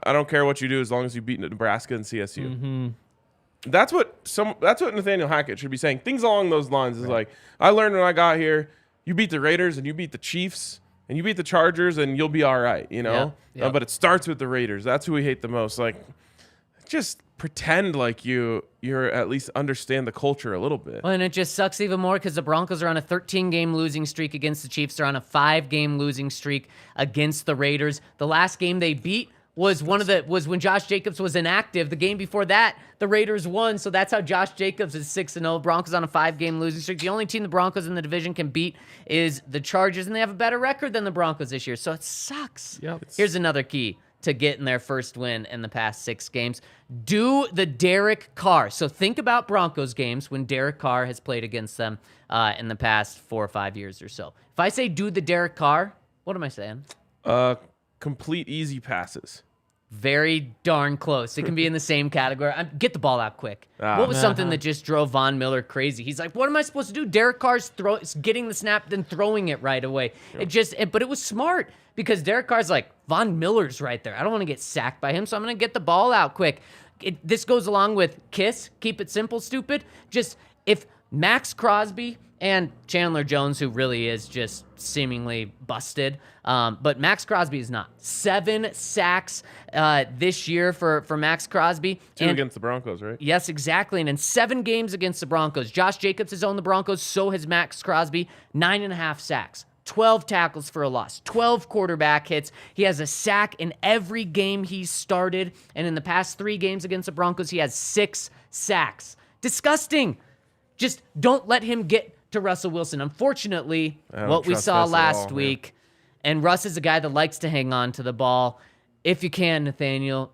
S1: I don't care what you do as long as you beat Nebraska and CSU.
S3: Mm-hmm.
S1: That's what Nathaniel Hackett should be saying. Things along those lines is like, I learned when I got here, you beat the Raiders and you beat the Chiefs and you beat the Chargers and you'll be all right,
S2: Yep.
S1: But it starts with the Raiders. That's who we hate the most. Like, just pretend like you're at least understand the culture a little bit.
S2: Well, and it just sucks even more because the Broncos are on a 13-game losing streak against the Chiefs. They're on a 5-game losing streak against the Raiders. The last game they beat was when Josh Jacobs was inactive. The game before that, the Raiders won, so that's how Josh Jacobs is 6-0. Broncos on a 5-game losing streak. The only team the Broncos in the division can beat is the Chargers, and they have a better record than the Broncos this year, so it sucks.
S3: Yep.
S2: Here's another key to getting their first win in the past 6 games. Do the Derek Carr. So think about Broncos games when Derek Carr has played against them in the past 4 or 5 years or so. If I say do the Derek Carr, what am I saying?
S1: Complete easy passes.
S2: Very darn close. It can be in the same category. Get the ball out quick. What was something that just drove Von Miller crazy? He's like, what am I supposed to do? Derek Carr's getting the snap, then throwing it right away. But it was smart because Derek Carr's like, Von Miller's right there. I don't want to get sacked by him, so I'm going to get the ball out quick. This goes along with KISS, keep it simple, stupid. Just if Max Crosby and Chandler Jones, who really is just seemingly busted, but Max Crosby is not. 7 sacks this year for Max Crosby.
S1: 2 against the Broncos, right?
S2: Yes, exactly. And in 7 games against the Broncos, Josh Jacobs has owned the Broncos, so has Max Crosby. 9.5 sacks, 12 tackles for a loss, 12 quarterback hits. He has a sack in every game he's started, and in the past 3 games against the Broncos, he has 6 sacks. Disgusting. Just don't let him get to Russell Wilson. Unfortunately, what we saw last week, and Russ is a guy that likes to hang on to the ball. If you can, Nathaniel,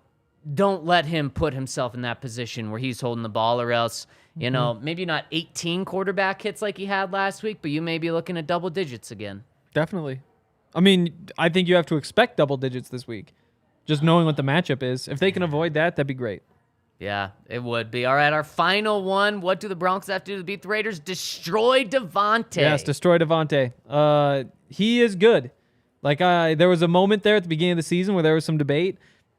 S2: don't let him put himself in that position where he's holding the ball, or else, you know, maybe not 18 quarterback hits like he had last week, but you may be looking at double digits again.
S3: Definitely. I mean, I think you have to expect double digits this week. Just knowing what the matchup is. If they can avoid that, that'd be great.
S2: Yeah, it would be. All right, our final one. What do the Broncos have to do to beat the Raiders? Destroy Devontae.
S3: Yes, destroy Devontae. He is good. There was a moment there at the beginning of the season where there was some debate.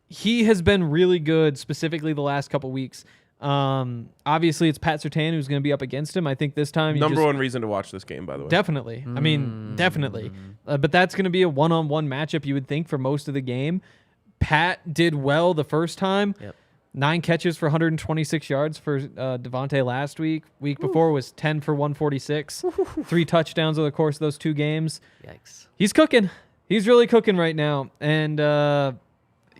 S3: He has been really good, specifically the last couple weeks. Obviously, it's Pat Surtain who's going to be up against him. I think this time...
S1: Number one reason to watch this game, by the way.
S3: Definitely. I mean, definitely. But that's going to be a one-on-one matchup, you would think, for most of the game. Pat did well the first time.
S2: Yep.
S3: 9 catches for 126 yards for Devontae last week. Week before was 10 for 146. 3 touchdowns over the course of those 2 games.
S2: Yikes.
S3: He's cooking. He's really cooking right now. And Pat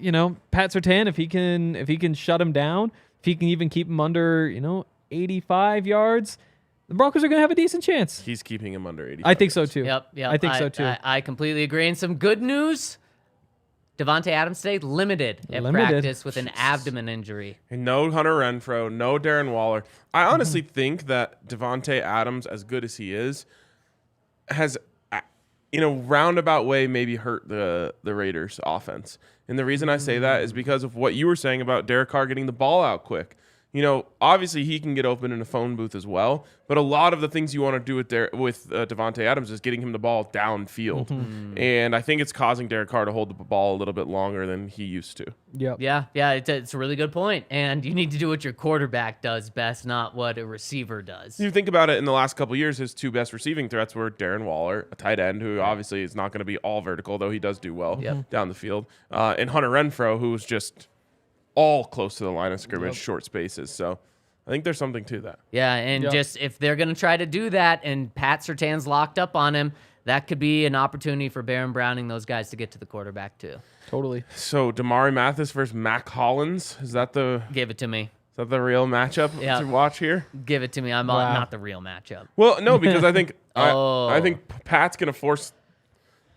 S3: Surtain, if he can shut him down, if he can even keep him under 85 yards, the Broncos are going to have a decent chance.
S1: He's keeping him under 85.
S3: I think so too.
S2: Yep.
S3: I think so too.
S2: I completely agree. And some good news. Devontae Adams today limited at practice with an abdomen injury.
S1: And no Hunter Renfrow, no Darren Waller. I honestly think that Devontae Adams, as good as he is, has, in a roundabout way, maybe hurt the Raiders' offense. And the reason I say that is because of what you were saying about Derek Carr getting the ball out quick. Obviously he can get open in a phone booth as well, but a lot of the things you want to do with Devontae Adams is getting him the ball downfield. And I think it's causing Derek Carr to hold the ball a little bit longer than he used to.
S3: Yep.
S2: Yeah, it's a really good point. And you need to do what your quarterback does best, not what a receiver does.
S1: You think about it, in the last couple of years, his 2 best receiving threats were Darren Waller, a tight end who obviously is not going to be all vertical, though he does do well down the field, and Hunter Renfrow, who was just all close to the line of scrimmage, short spaces. So I think there's something to that.
S2: Yeah, and just if they're going to try to do that and Pat Surtain's locked up on him, that could be an opportunity for Baron Browning, those guys, to get to the quarterback too.
S3: Totally.
S1: So Damari Mathis versus Mac Hollins, is that the
S2: Give it to me.
S1: Is that the real matchup to watch here?
S2: Give it to me. I'm not the real matchup.
S1: Well, no, because I think
S2: Oh.
S1: I think Pat's going to force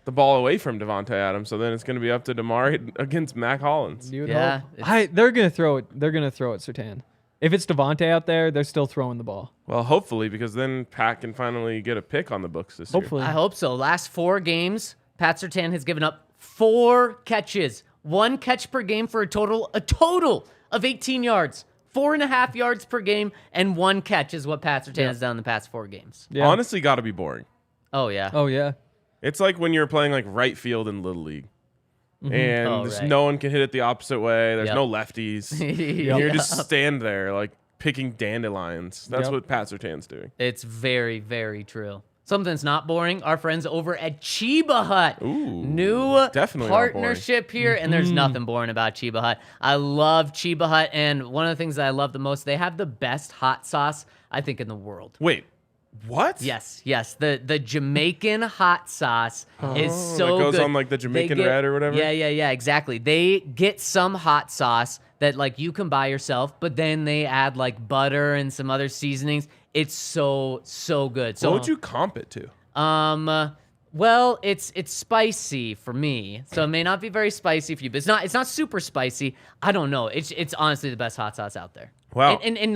S1: the ball away from Devontae Adams, so then it's going to be up to Damari against Mac Hollins.
S3: You would
S2: Yeah,
S3: hope. They're going to throw it. They're going to throw it, Surtain. If it's Devontae out there, they're still throwing the ball.
S1: Well, hopefully, because then Pat can finally get a pick on the books this
S3: Hopefully.
S2: I hope so. Last 4 games, Pat Surtain has given up 4 catches. 1 catch per game for a total of 18 yards. 4.5 yards per game, and 1 catch is what Pat Surtain has done in the past 4 games.
S3: Yeah.
S1: Honestly, got to be boring.
S2: Oh, yeah.
S3: Oh, yeah.
S1: It's like when you're playing like right field in Little League. And there's
S2: right.
S1: no one can hit it the opposite way. There's
S2: Yep.
S1: no lefties.
S2: Yep.
S1: You just stand there like picking dandelions. That's
S3: Yep.
S1: what Pat Surtain's doing.
S2: It's very, very true. Something that's not boring. Our friends over at Chiba Hut.
S1: Ooh,
S2: New
S1: definitely not boring.
S2: partnership here, and there's nothing boring about Chiba Hut. I love Chiba Hut, and one of the things that I love the most, they have the best hot sauce, I think, in the world.
S1: Wait, what?
S2: Yes. The Jamaican hot sauce is so
S1: that goes
S2: good.
S1: on like the Jamaican Red or whatever?
S2: Yeah, exactly. They get some hot sauce that like you can buy yourself, but then they add like butter and some other seasonings. It's so good. So
S1: What would you comp it to?
S2: well, it's spicy for me, so it may not be very spicy for you, but it's not super spicy. I don't know. It's honestly the best hot sauce out there.
S1: Wow.
S2: And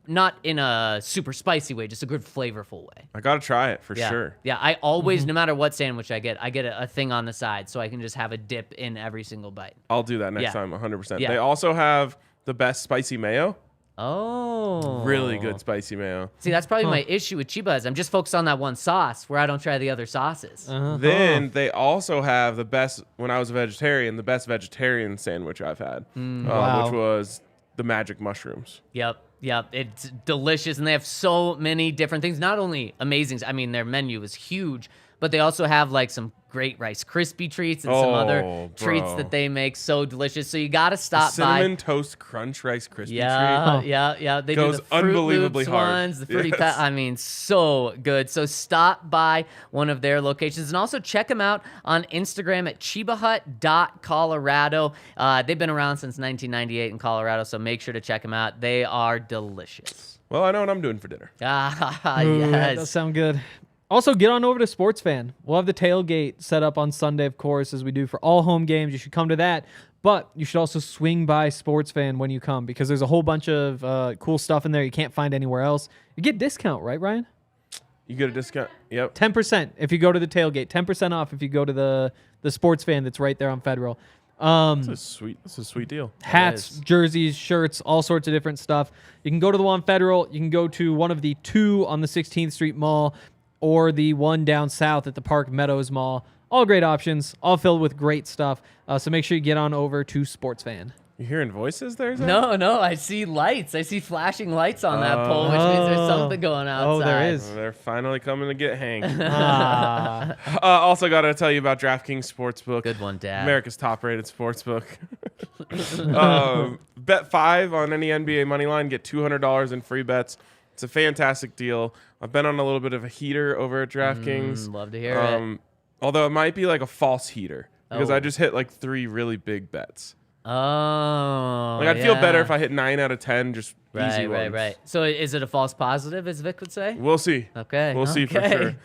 S2: not in a super spicy way, just a good flavorful way.
S1: I gotta try it for
S2: Yeah.
S1: sure.
S2: Yeah, I always, no matter what sandwich I get a thing on the side so I can just have a dip in every single bite.
S1: I'll do that next
S2: Yeah.
S1: time, 100%.
S2: Yeah.
S1: They also have the best spicy mayo.
S2: Oh.
S1: Really good spicy mayo.
S2: See, that's probably my issue with Chiba is I'm just focused on that one sauce where I don't try the other sauces.
S1: Then they also have the best, when I was a vegetarian, the best vegetarian sandwich I've had,
S3: Wow.
S1: which was the magic mushrooms.
S2: Yep. It's delicious, and they have so many different things. Not only amazing, I mean, their menu is huge, but they also have like some great Rice Krispie treats and some other
S1: Oh,
S2: treats
S1: bro.
S2: that they make so delicious. So you got to stop
S1: Cinnamon
S2: by.
S1: Toast Crunch Rice Krispie treat.
S2: Yeah. They
S1: Goes
S2: do the Fruit
S1: unbelievably
S2: Loops
S1: hard.
S2: ones, the Fruity
S1: Yes.
S2: I mean, so good. So stop by one of their locations and also check them out on Instagram at chibahut.colorado. They've been around since 1998 in Colorado, so make sure to check them out. They are delicious.
S1: Well, I know what I'm doing for dinner.
S3: Ooh, that does sound good. Also, get on over to Sports Fan. We'll have the tailgate set up on Sunday, of course, as we do for all home games. You should come to that. But you should also swing by Sports Fan when you come because there's a whole bunch of cool stuff in there you can't find anywhere else. You get discount, right, Ryan?
S1: You get a discount? Yep.
S3: 10% if you go to the tailgate. 10% off if you go to the Sports Fan that's right there on Federal.
S1: This is a sweet deal.
S3: Hats, jerseys, shirts, all sorts of different stuff. You can go to the one on Federal. You can go to one of the two on the 16th Street Mall or the one down south at the Park Meadows Mall. All great options, all filled with great stuff. So make sure you get on over to Sports Fan.
S1: You hearing voices there, Zach?
S2: No, I see lights. I see flashing lights on that pole, which means there's something going outside.
S3: Oh, there is.
S1: They're finally coming to get Hank.
S3: Ah.
S1: Also got to tell you about DraftKings Sportsbook.
S2: Good one, Dad.
S1: America's top-rated sportsbook. Bet 5 on any NBA money line, get $200 in free bets. It's a fantastic deal. I've been on a little bit of a heater over at DraftKings.
S2: Love to hear it.
S1: Although it might be like a false heater because
S2: Oh.
S1: I just hit like 3 really big bets.
S2: Oh,
S1: Like I'd feel better if I hit 9 out of 10, just easy ones.
S2: Right. So is it a false positive, as Vic would say?
S1: We'll see.
S2: Okay.
S1: We'll see for
S2: okay.
S1: sure.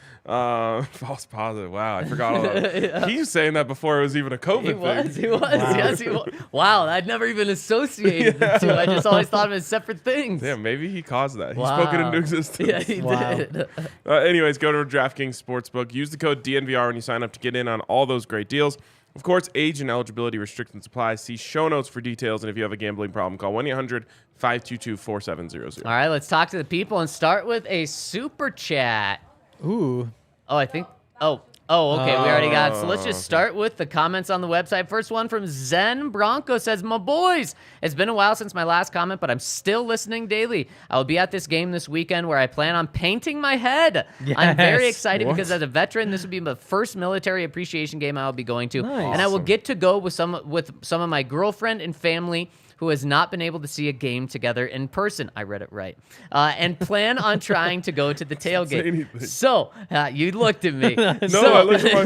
S1: False positive. Wow, I forgot all that. He was saying that before it was even a COVID
S2: He
S1: thing.
S2: was. Yes, he was. Wow, I'd never even associated the two. I just always thought of it as separate things.
S1: Yeah, maybe he caused that. He
S2: Wow.
S1: spoke it into existence.
S2: Yeah, he
S3: Wow.
S2: did.
S1: Anyways, go to DraftKings Sportsbook. Use the code DNVR when you sign up to get in on all those great deals. Of course, age and eligibility restrictions apply. See show notes for details. And if you have a gambling problem, call 1-800-522-4700.
S2: All right, let's talk to the people and start with a super chat.
S3: Ooh.
S2: Oh, I think. Oh, okay. We already got it. So let's just start with the comments on the website. First one from Zen Bronco says, "My boys, it's been a while since my last comment, but I'm still listening daily. I will be at this game this weekend where I plan on painting my head. I'm very
S3: Yes.
S2: excited
S1: What?
S2: because as a veteran, this will be the first military appreciation game I will be going to,
S3: Nice.
S2: and I will
S1: Awesome.
S2: get to go with some of my girlfriend and family." Who has not been able to see a game together in person. I read it right. And plan on trying to go to the
S1: say
S2: tailgate.
S1: anything.
S2: So, you looked at me.
S1: No, I looked at my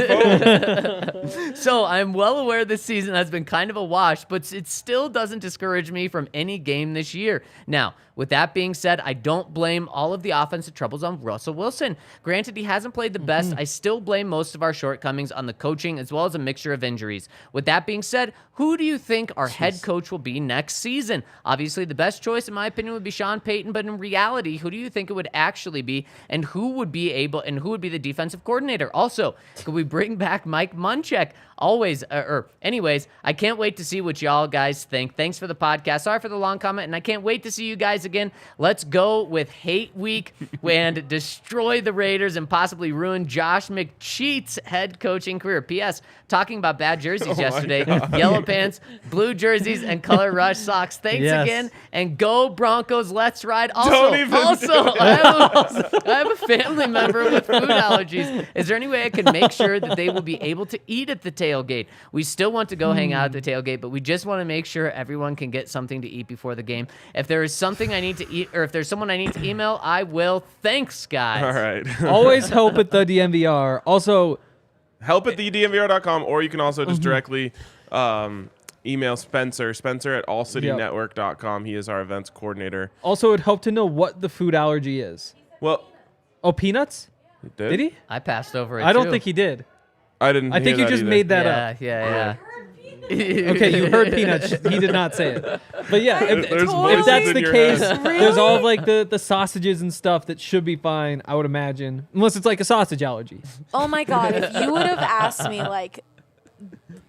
S1: phone.
S2: So I'm well aware this season has been kind of a wash, but it still doesn't discourage me from any game this year. Now, with that being said, I don't blame all of the offensive troubles on Russell Wilson. Granted, he hasn't played the best. I still blame most of our shortcomings on the coaching as well as a mixture of injuries. With that being said, who do you think our head coach will be next season? Obviously, the best choice, in my opinion, would be Sean Payton, but in reality, who do you think it would actually be, and who would be the defensive coordinator? Also, could we bring back Mike Munchak? Anyways, I can't wait to see what y'all guys think. Thanks for the podcast. Sorry for the long comment, and I can't wait to see you guys again. Let's go with Hate Week and destroy the Raiders and possibly ruin Josh McCheat's head coaching career. P.S. Talking about bad jerseys yesterday. Yellow pants, blue jerseys, and color rush socks. Thanks again, and go Broncos. Let's ride. Also, I have a family member with food allergies. Is there any way I can make sure that they will be able to eat at the tailgate? We still want to go hang out at the tailgate, but we just want to make sure everyone can get something to eat before the game. If there is something I need to eat, or if there's someone I need to email, I will. Thanks, guys.
S1: All right.
S3: Always help at the DMVR. Also,
S1: help at thedmvr.com, or you can also just directly email Spencer at allcitynetwork.com. He is our events coordinator.
S3: Also, it would help to know what the food allergy is.
S1: Well,
S3: peanuts? Did he?
S2: I passed over it,
S3: I don't
S2: too.
S3: think he did.
S1: I didn't.
S3: I think you just made that up.
S2: Yeah.
S3: Okay, you heard peanuts. He did not say it. But yeah, if
S1: voices
S3: that's
S1: in
S3: the
S1: your
S3: case,
S1: head.
S3: there's all of like the sausages and stuff that should be fine, I would imagine. Unless it's like a sausage allergy.
S4: Oh my God! If you would have asked me like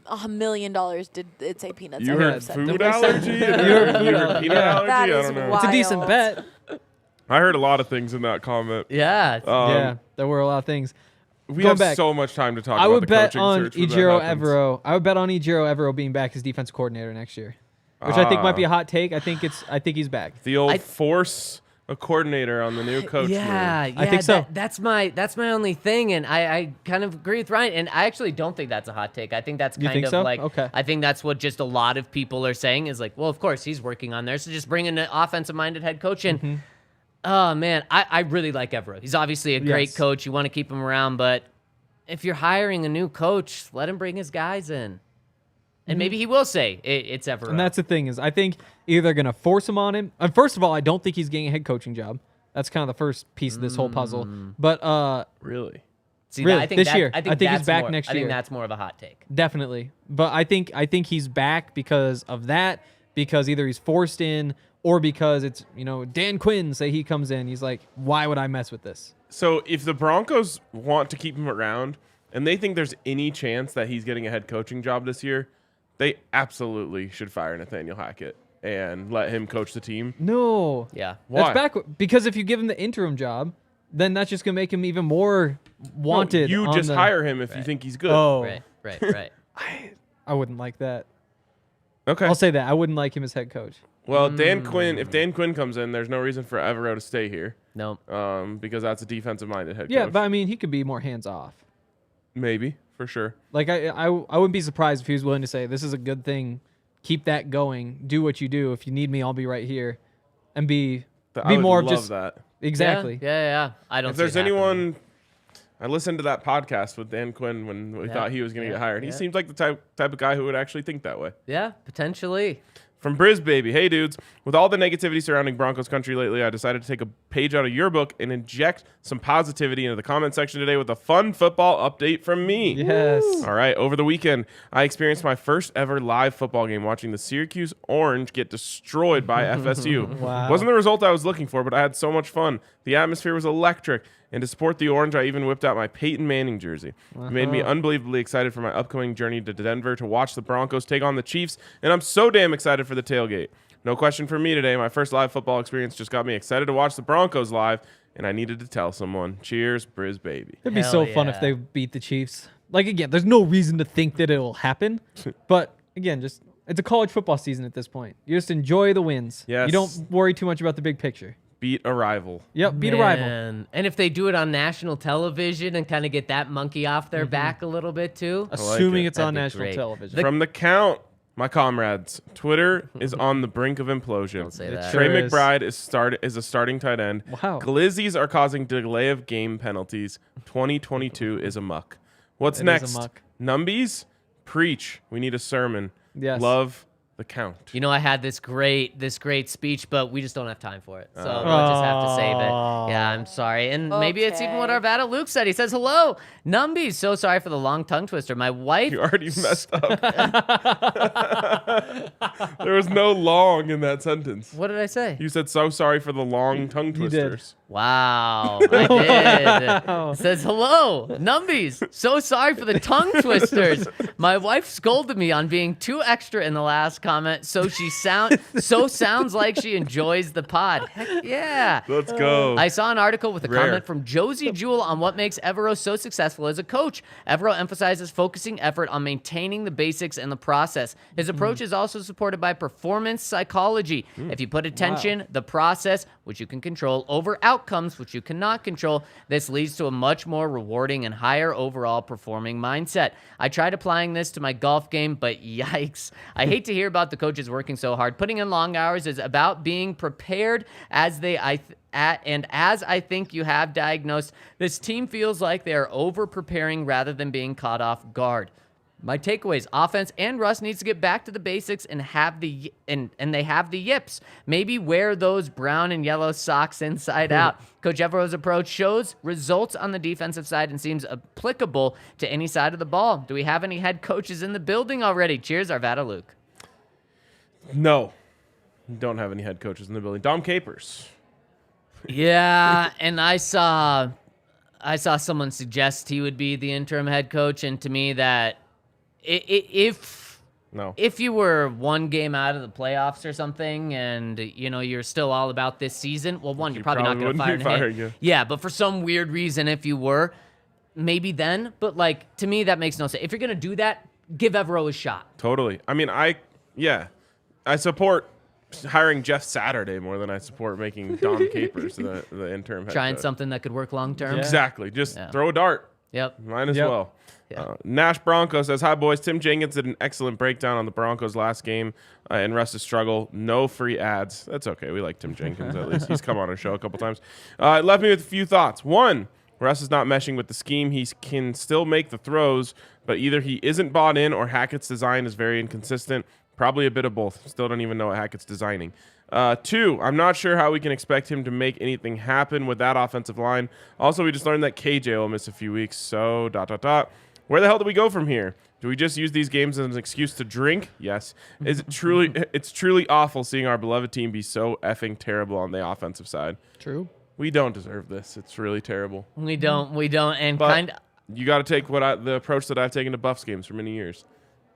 S4: $1 million, did it say peanuts?
S1: You
S4: I would
S1: heard
S4: have said
S1: food
S4: peanuts.
S1: allergy? You
S3: heard food
S1: heard peanut
S3: Yeah.
S1: allergy?
S4: That
S1: I
S4: is
S1: don't know.
S4: wild.
S3: It's a decent bet.
S1: I heard a lot of things in that comment.
S2: Yeah.
S3: Yeah, there were a lot of things.
S1: We
S3: Going
S1: have
S3: back,
S1: so much time to talk
S3: I
S1: about
S3: would
S1: the
S3: bet
S1: coaching
S3: on
S1: search when that
S3: Ejiro
S1: happens.
S3: Evero. I would bet on Ejiro Evero being back as defense coordinator next year, which I think might be a hot take. I think he's back.
S1: The old force a coordinator on the new coach.
S2: Yeah,
S1: move.
S3: I think so.
S2: That's my only thing, and I kind of agree with Ryan. And I actually don't think that's a hot take. I think that's
S3: You
S2: kind
S3: think
S2: of
S3: so?
S2: like
S3: Okay.
S2: I think that's what just a lot of people are saying is like, well, of course he's working on there, so just bring in an offensive-minded head coach. And oh man, I really like Evero. He's obviously a great
S3: Yes.
S2: coach. You want to keep him around, but if you're hiring a new coach, let him bring his guys in. And maybe he will say it's Evero.
S3: And that's the thing is, I think either they're gonna force him on him. And first of all, I don't think he's getting a head coaching job. That's kind of the first piece of this whole puzzle. But
S1: Really?
S2: See,
S3: really,
S2: I think
S3: this
S2: that-
S3: year.
S2: I think
S3: he's
S2: that's
S3: back
S2: more,
S3: next
S2: I
S3: year.
S2: think that's more of a hot take.
S3: Definitely. But I think he's back because of that, because either he's forced in or because it's, Dan Quinn, say he comes in, he's like, why would I mess with this?
S1: So if the Broncos want to keep him around and they think there's any chance that he's getting a head coaching job this year, they absolutely should fire Nathaniel Hackett and let him coach the team.
S3: No.
S2: Yeah.
S1: Why?
S3: That's backward. Because if you give him the interim job, then that's just going to make him even more wanted.
S1: You
S3: on
S1: just
S3: the-
S1: hire him if you think he's good.
S3: Oh,
S2: Right.
S3: I wouldn't like that.
S1: Okay.
S3: I'll say that. I wouldn't like him as head coach.
S1: Well, Dan Quinn, if Dan Quinn comes in, there's no reason for Evero to stay here.
S2: No.
S1: Because that's a defensive-minded head
S3: Yeah,
S1: coach.
S3: but I mean, he could be more hands off.
S1: Maybe, for sure.
S3: Like I wouldn't be surprised if he was willing to say, "This is a good thing. Keep that going. Do what you do. If you need me, I'll be right here," and be
S1: I would
S3: more of
S1: love
S3: just
S1: that.
S3: exactly.
S2: Yeah. I don't.
S1: If
S2: see
S1: there's
S2: it happening.
S1: anyone, I listened to that podcast with Dan Quinn when we thought he was going to get hired. He seems like the type of guy who would actually think that way.
S2: Yeah, potentially.
S1: From Briz Baby, hey dudes, with all the negativity surrounding Broncos country lately, I decided to take a page out of your book and inject some positivity into the comment section today with a fun football update from me.
S3: Yes.
S1: All right, over the weekend, I experienced my first ever live football game watching the Syracuse Orange get destroyed by FSU.
S3: Wow.
S1: Wasn't the result I was looking for, but I had so much fun. The atmosphere was electric. And to support the Orange, I even whipped out my Peyton Manning jersey. It made me unbelievably excited for my upcoming journey to Denver to watch the Broncos take on the Chiefs, and I'm so damn excited for the tailgate. No question for me today. My first live football experience just got me excited to watch the Broncos live, and I needed to tell someone. Cheers, Briz Baby.
S3: It'd be
S2: Hell
S3: so fun if
S2: yeah.
S3: they beat the Chiefs. Like again, there's no reason to think that it'll happen, but again, just it's a college football season at this point. You just enjoy the wins.
S1: Yes.
S3: You don't worry too much about the big picture.
S1: Beat a rival.
S3: Yep, beat a rival.
S2: Man. And if they do it on national television and kind of get that monkey off their back a little bit too.
S3: Assuming
S1: it.
S3: it's on
S2: That'd be
S3: national
S2: great.
S3: television.
S1: From the count, my comrades, Twitter is on the brink of implosion.
S2: Don't say
S3: It
S2: that.
S3: sure
S1: Trey
S3: is.
S1: McBride is a starting tight end.
S3: Wow.
S1: Glizzies are causing delay of game penalties. 2022 is a muck. What's
S3: It is a
S1: next?
S3: muck.
S1: Numbies? Preach. We need a sermon.
S3: Yes.
S1: Love the count.
S2: You know, I had this great speech, but we just don't have time for it. So we'll just have to save it. Yeah, I'm sorry. And maybe it's even what
S4: Okay.
S2: Arvada Luke said. He says, hello, Numbies. So sorry for the long tongue twister. My wife.
S1: You already messed up. There was no long in that sentence.
S2: What did I say?
S1: You said so sorry for the long tongue
S3: You did.
S1: twisters.
S2: Wow, I did. It says, hello, Numbies. So sorry for the tongue twisters. My wife scolded me on being too extra in the last comment, so sounds like she enjoys the pod. Heck yeah.
S1: Let's go.
S2: I saw an article with a
S1: Rare.
S2: comment from Josie Jewell on what makes Evero so successful as a coach. Evero emphasizes focusing effort on maintaining the basics and the process. His approach is also supported by performance psychology. If you put attention, the process, which you can control, over outcomes, which you cannot control, this leads to a much more rewarding and higher overall performing mindset. I tried applying this to my golf game, but yikes. I hate to hear about the coaches working so hard. Putting in long hours is about being prepared as I think you have diagnosed, this team feels like they are over-preparing rather than being caught off guard. My takeaways: offense and Russ needs to get back to the basics and they have the yips. Maybe wear those brown and yellow socks inside out. Coach Evero's approach shows results on the defensive side and seems applicable to any side of the ball. Do we have any head coaches in the building already? Cheers, Arvada Luke.
S1: No. Don't have any head coaches in the building. Dom Capers.
S2: Yeah, and I saw someone suggest he would be the interim head coach, and to me that if you were one game out of the playoffs or something, and you're still all about this season, well, one, you're probably not going to fire him. Yeah, but for some weird reason, if you were, maybe then. But to me, that makes no sense. If you're going to do that, give Evero a shot.
S1: Totally. I mean, I support hiring Jeff Saturday more than I support making Dom Capers the interim head
S2: Trying
S1: coach.
S2: Something that could work long term.
S3: Yeah.
S1: Exactly. Just throw a dart.
S2: Yep.
S1: Mine as well.
S2: Yeah.
S1: Nash Bronco says, hi, boys. Tim Jenkins did an excellent breakdown on the Broncos last game and Russ's struggle. No free ads. That's okay. We like Tim Jenkins, at least. He's come on our show a couple times. It left me with a few thoughts. One, Russ is not meshing with the scheme. He can still make the throws, but either he isn't bought in or Hackett's design is very inconsistent. Probably a bit of both. Still don't even know what Hackett's designing. Two, I'm not sure how we can expect him to make anything happen with that offensive line. Also, we just learned that KJ will miss a few weeks, so ... Where the hell do we go from here? Do we just use these games as an excuse to drink? Yes. Is it truly? It's truly awful seeing our beloved team be so effing terrible on the offensive side.
S3: True.
S1: We don't deserve this. It's really terrible.
S2: We don't, and
S1: But
S2: kind of.
S1: you got to take the approach that I've taken to Buffs games for many years.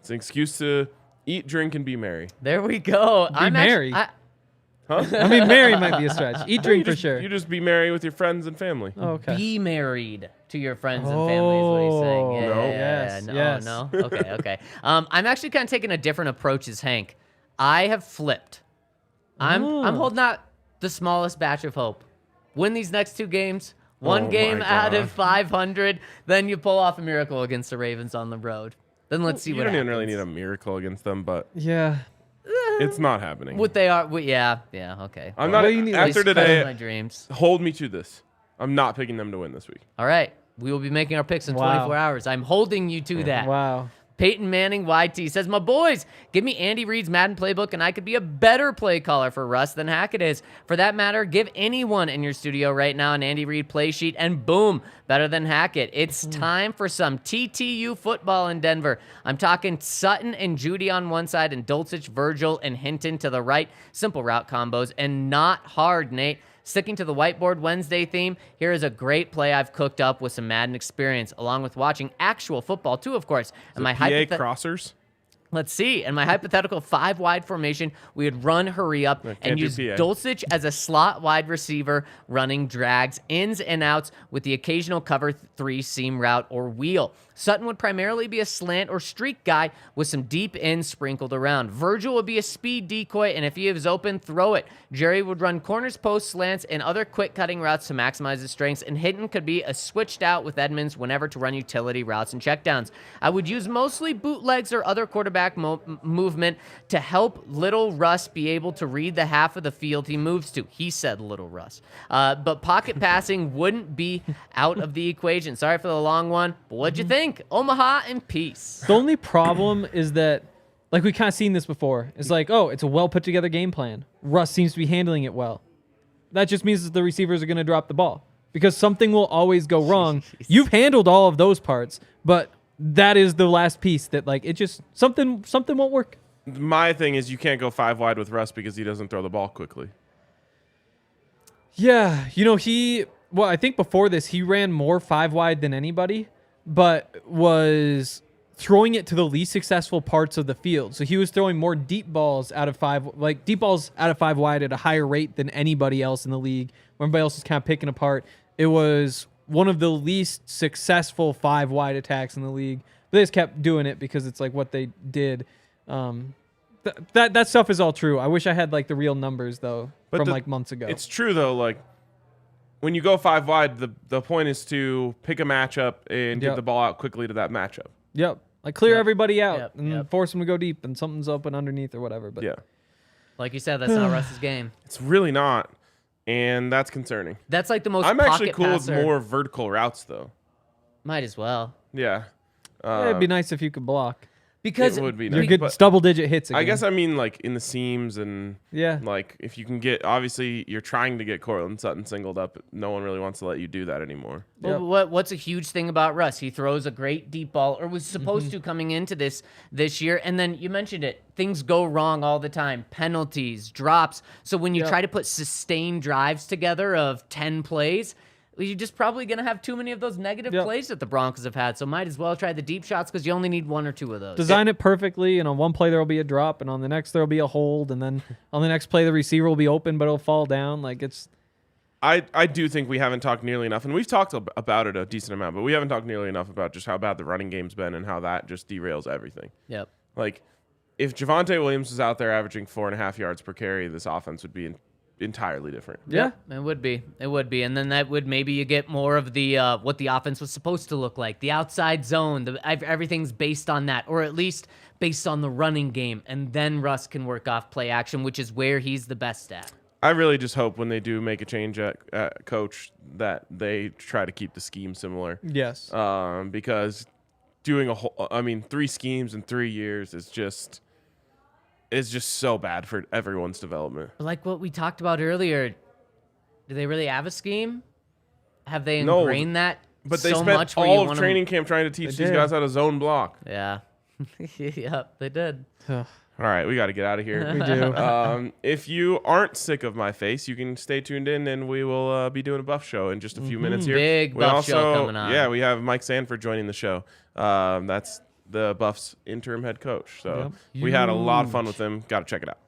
S1: It's an excuse to eat, drink, and be merry.
S2: There we go.
S3: Be merry.
S1: Huh?
S3: I mean, merry might be a stretch. Eat, drink for sure.
S1: You just be merry with your friends and family.
S3: Oh, okay.
S2: Be married to your friends and family is what he's saying. Yeah,
S1: No.
S3: Yes,
S2: no,
S3: yes.
S2: no. Okay. I'm actually kind of taking a different approach as Hank. I have flipped. I'm holding out the smallest batch of hope. Win these next two games. One game out of 500. Then you pull off a miracle against the Ravens on the road. Then let's see
S1: You
S2: what
S1: don't
S2: happens.
S1: even really need a miracle against them, but
S3: Yeah.
S1: it's not happening.
S2: What they are, yeah, okay.
S1: I'm
S3: Well,
S1: not
S3: you need-
S1: after
S2: At least
S1: today.
S2: my dreams.
S1: Hold me to this. I'm not picking them to win this week.
S2: All right, we will be making our picks in
S3: Wow.
S2: 24 hours. I'm holding you to that.
S3: Wow.
S2: Peyton Manning YT says, my boys, give me Andy Reid's Madden playbook and I could be a better play caller for Russ than Hackett is. For that matter, give anyone in your studio right now an Andy Reid play sheet and boom, better than Hackett. It's time for some TTU football in Denver. I'm talking Sutton and Judy on one side and Dulcich, Virgil, and Hinton to the right. Simple route combos and not hard, Nate. Sticking to the Whiteboard Wednesday theme, here is a great play I've cooked up with some Madden experience, along with watching actual football too, of course. And my
S1: PA crossers.
S2: Let's see. In my hypothetical 5-wide formation, we would run hurry up and use Dulcich as a slot wide receiver, running drags, ins and outs with the occasional cover 3 seam route or wheel. Sutton would primarily be a slant or streak guy with some deep ins sprinkled around. Virgil would be a speed decoy, and if he is open, throw it. Jerry would run corners, posts, slants, and other quick cutting routes to maximize his strengths, and Hinton could be a switched out with Edmonds whenever to run utility routes and checkdowns. I would use mostly bootlegs or other quarterback movement to help little Russ be able to read the half of the field he moves to. He said little Russ. But pocket passing wouldn't be out of the equation. Sorry for the long one, but what'd you think? Omaha and peace.
S3: The only problem is that, like, we kind of seen this before. It's like, oh, it's a well put together game plan. Russ seems to be handling it well. That just means that the receivers are going to drop the ball because something will always go wrong. You've handled all of those parts, but that is the last piece that, like, it just something won't work.
S1: My thing is you can't go 5 wide with Russ because he doesn't throw the ball quickly.
S3: Yeah, I think before this he ran more 5 wide than anybody, but was throwing it to the least successful parts of the field. So he was throwing more deep balls out of 5 wide at a higher rate than anybody else in the league. Everybody else was kind of picking apart. It was one of the least successful 5 wide attacks in the league. But they just kept doing it because it's like what they did. That stuff is all true. I wish I had like the real numbers though from like months ago.
S1: It's true though. Like when you go 5 wide, the point is to pick a matchup and get the ball out quickly to that matchup.
S3: Yep. Like clear everybody out and force them to go deep and something's open underneath or whatever. But
S2: like you said, that's not Russ's game.
S1: It's really not, and that's concerning.
S2: That's like the most.
S1: I'm actually cool
S2: passer.
S1: with more vertical routes though.
S2: Might as well.
S1: Yeah.
S3: It'd be nice if you could block.
S2: Because
S1: it would be
S3: You're
S1: nice.
S3: good
S1: But
S3: double-digit hits again.
S1: I guess I mean like in the seams and like if you can get, obviously you're trying to get Cortland Sutton singled up. No one really wants to let you do that anymore.
S2: Well, what's a huge thing about Russ? He throws a great deep ball, or was supposed to coming into this year. And then you mentioned it. Things go wrong all the time. Penalties, drops. So when you try to put sustained drives together of 10 plays, you're just probably going to have too many of those negative plays that the Broncos have had. So might as well try the deep shots because you only need 1 or 2 of those.
S3: Design it perfectly, and on one play there will be a drop, and on the next there will be a hold, and then on the next play the receiver will be open, but it'll fall down. Like it's.
S1: I do think we haven't talked nearly enough, and we've talked about it a decent amount, but we haven't talked nearly enough about just how bad the running game's been and how that just derails everything.
S2: Yep.
S1: Like, if Javonte Williams was out there averaging 4.5 yards per carry, this offense would be entirely different.
S3: Yeah,
S2: it would be. It would be, and then that would maybe you get more of the what the offense was supposed to look like, the outside zone. Everything's based on that, or at least based on the running game, and then Russ can work off play action, which is where he's the best at.
S1: I really just hope when they do make a change at coach that they try to keep the scheme similar.
S3: Yes.
S1: Because doing 3 schemes in 3 years is just so bad for everyone's development.
S2: Like what we talked about earlier, do they really have a scheme? Have they ingrained that?
S1: But they
S2: so
S1: spent
S2: much where
S1: all of training camp trying to teach these guys how to zone block.
S2: Yeah. Yep, they did.
S1: All right, we got to get out of here.
S3: We do.
S1: If you aren't sick of my face, you can stay tuned in, and we will be doing a buff show in just a few minutes here.
S2: Big buff show coming on.
S1: Yeah, we have Mike Sanford joining the show. That's the Buffs interim head coach. So we had a lot of fun with him. Got to check it out.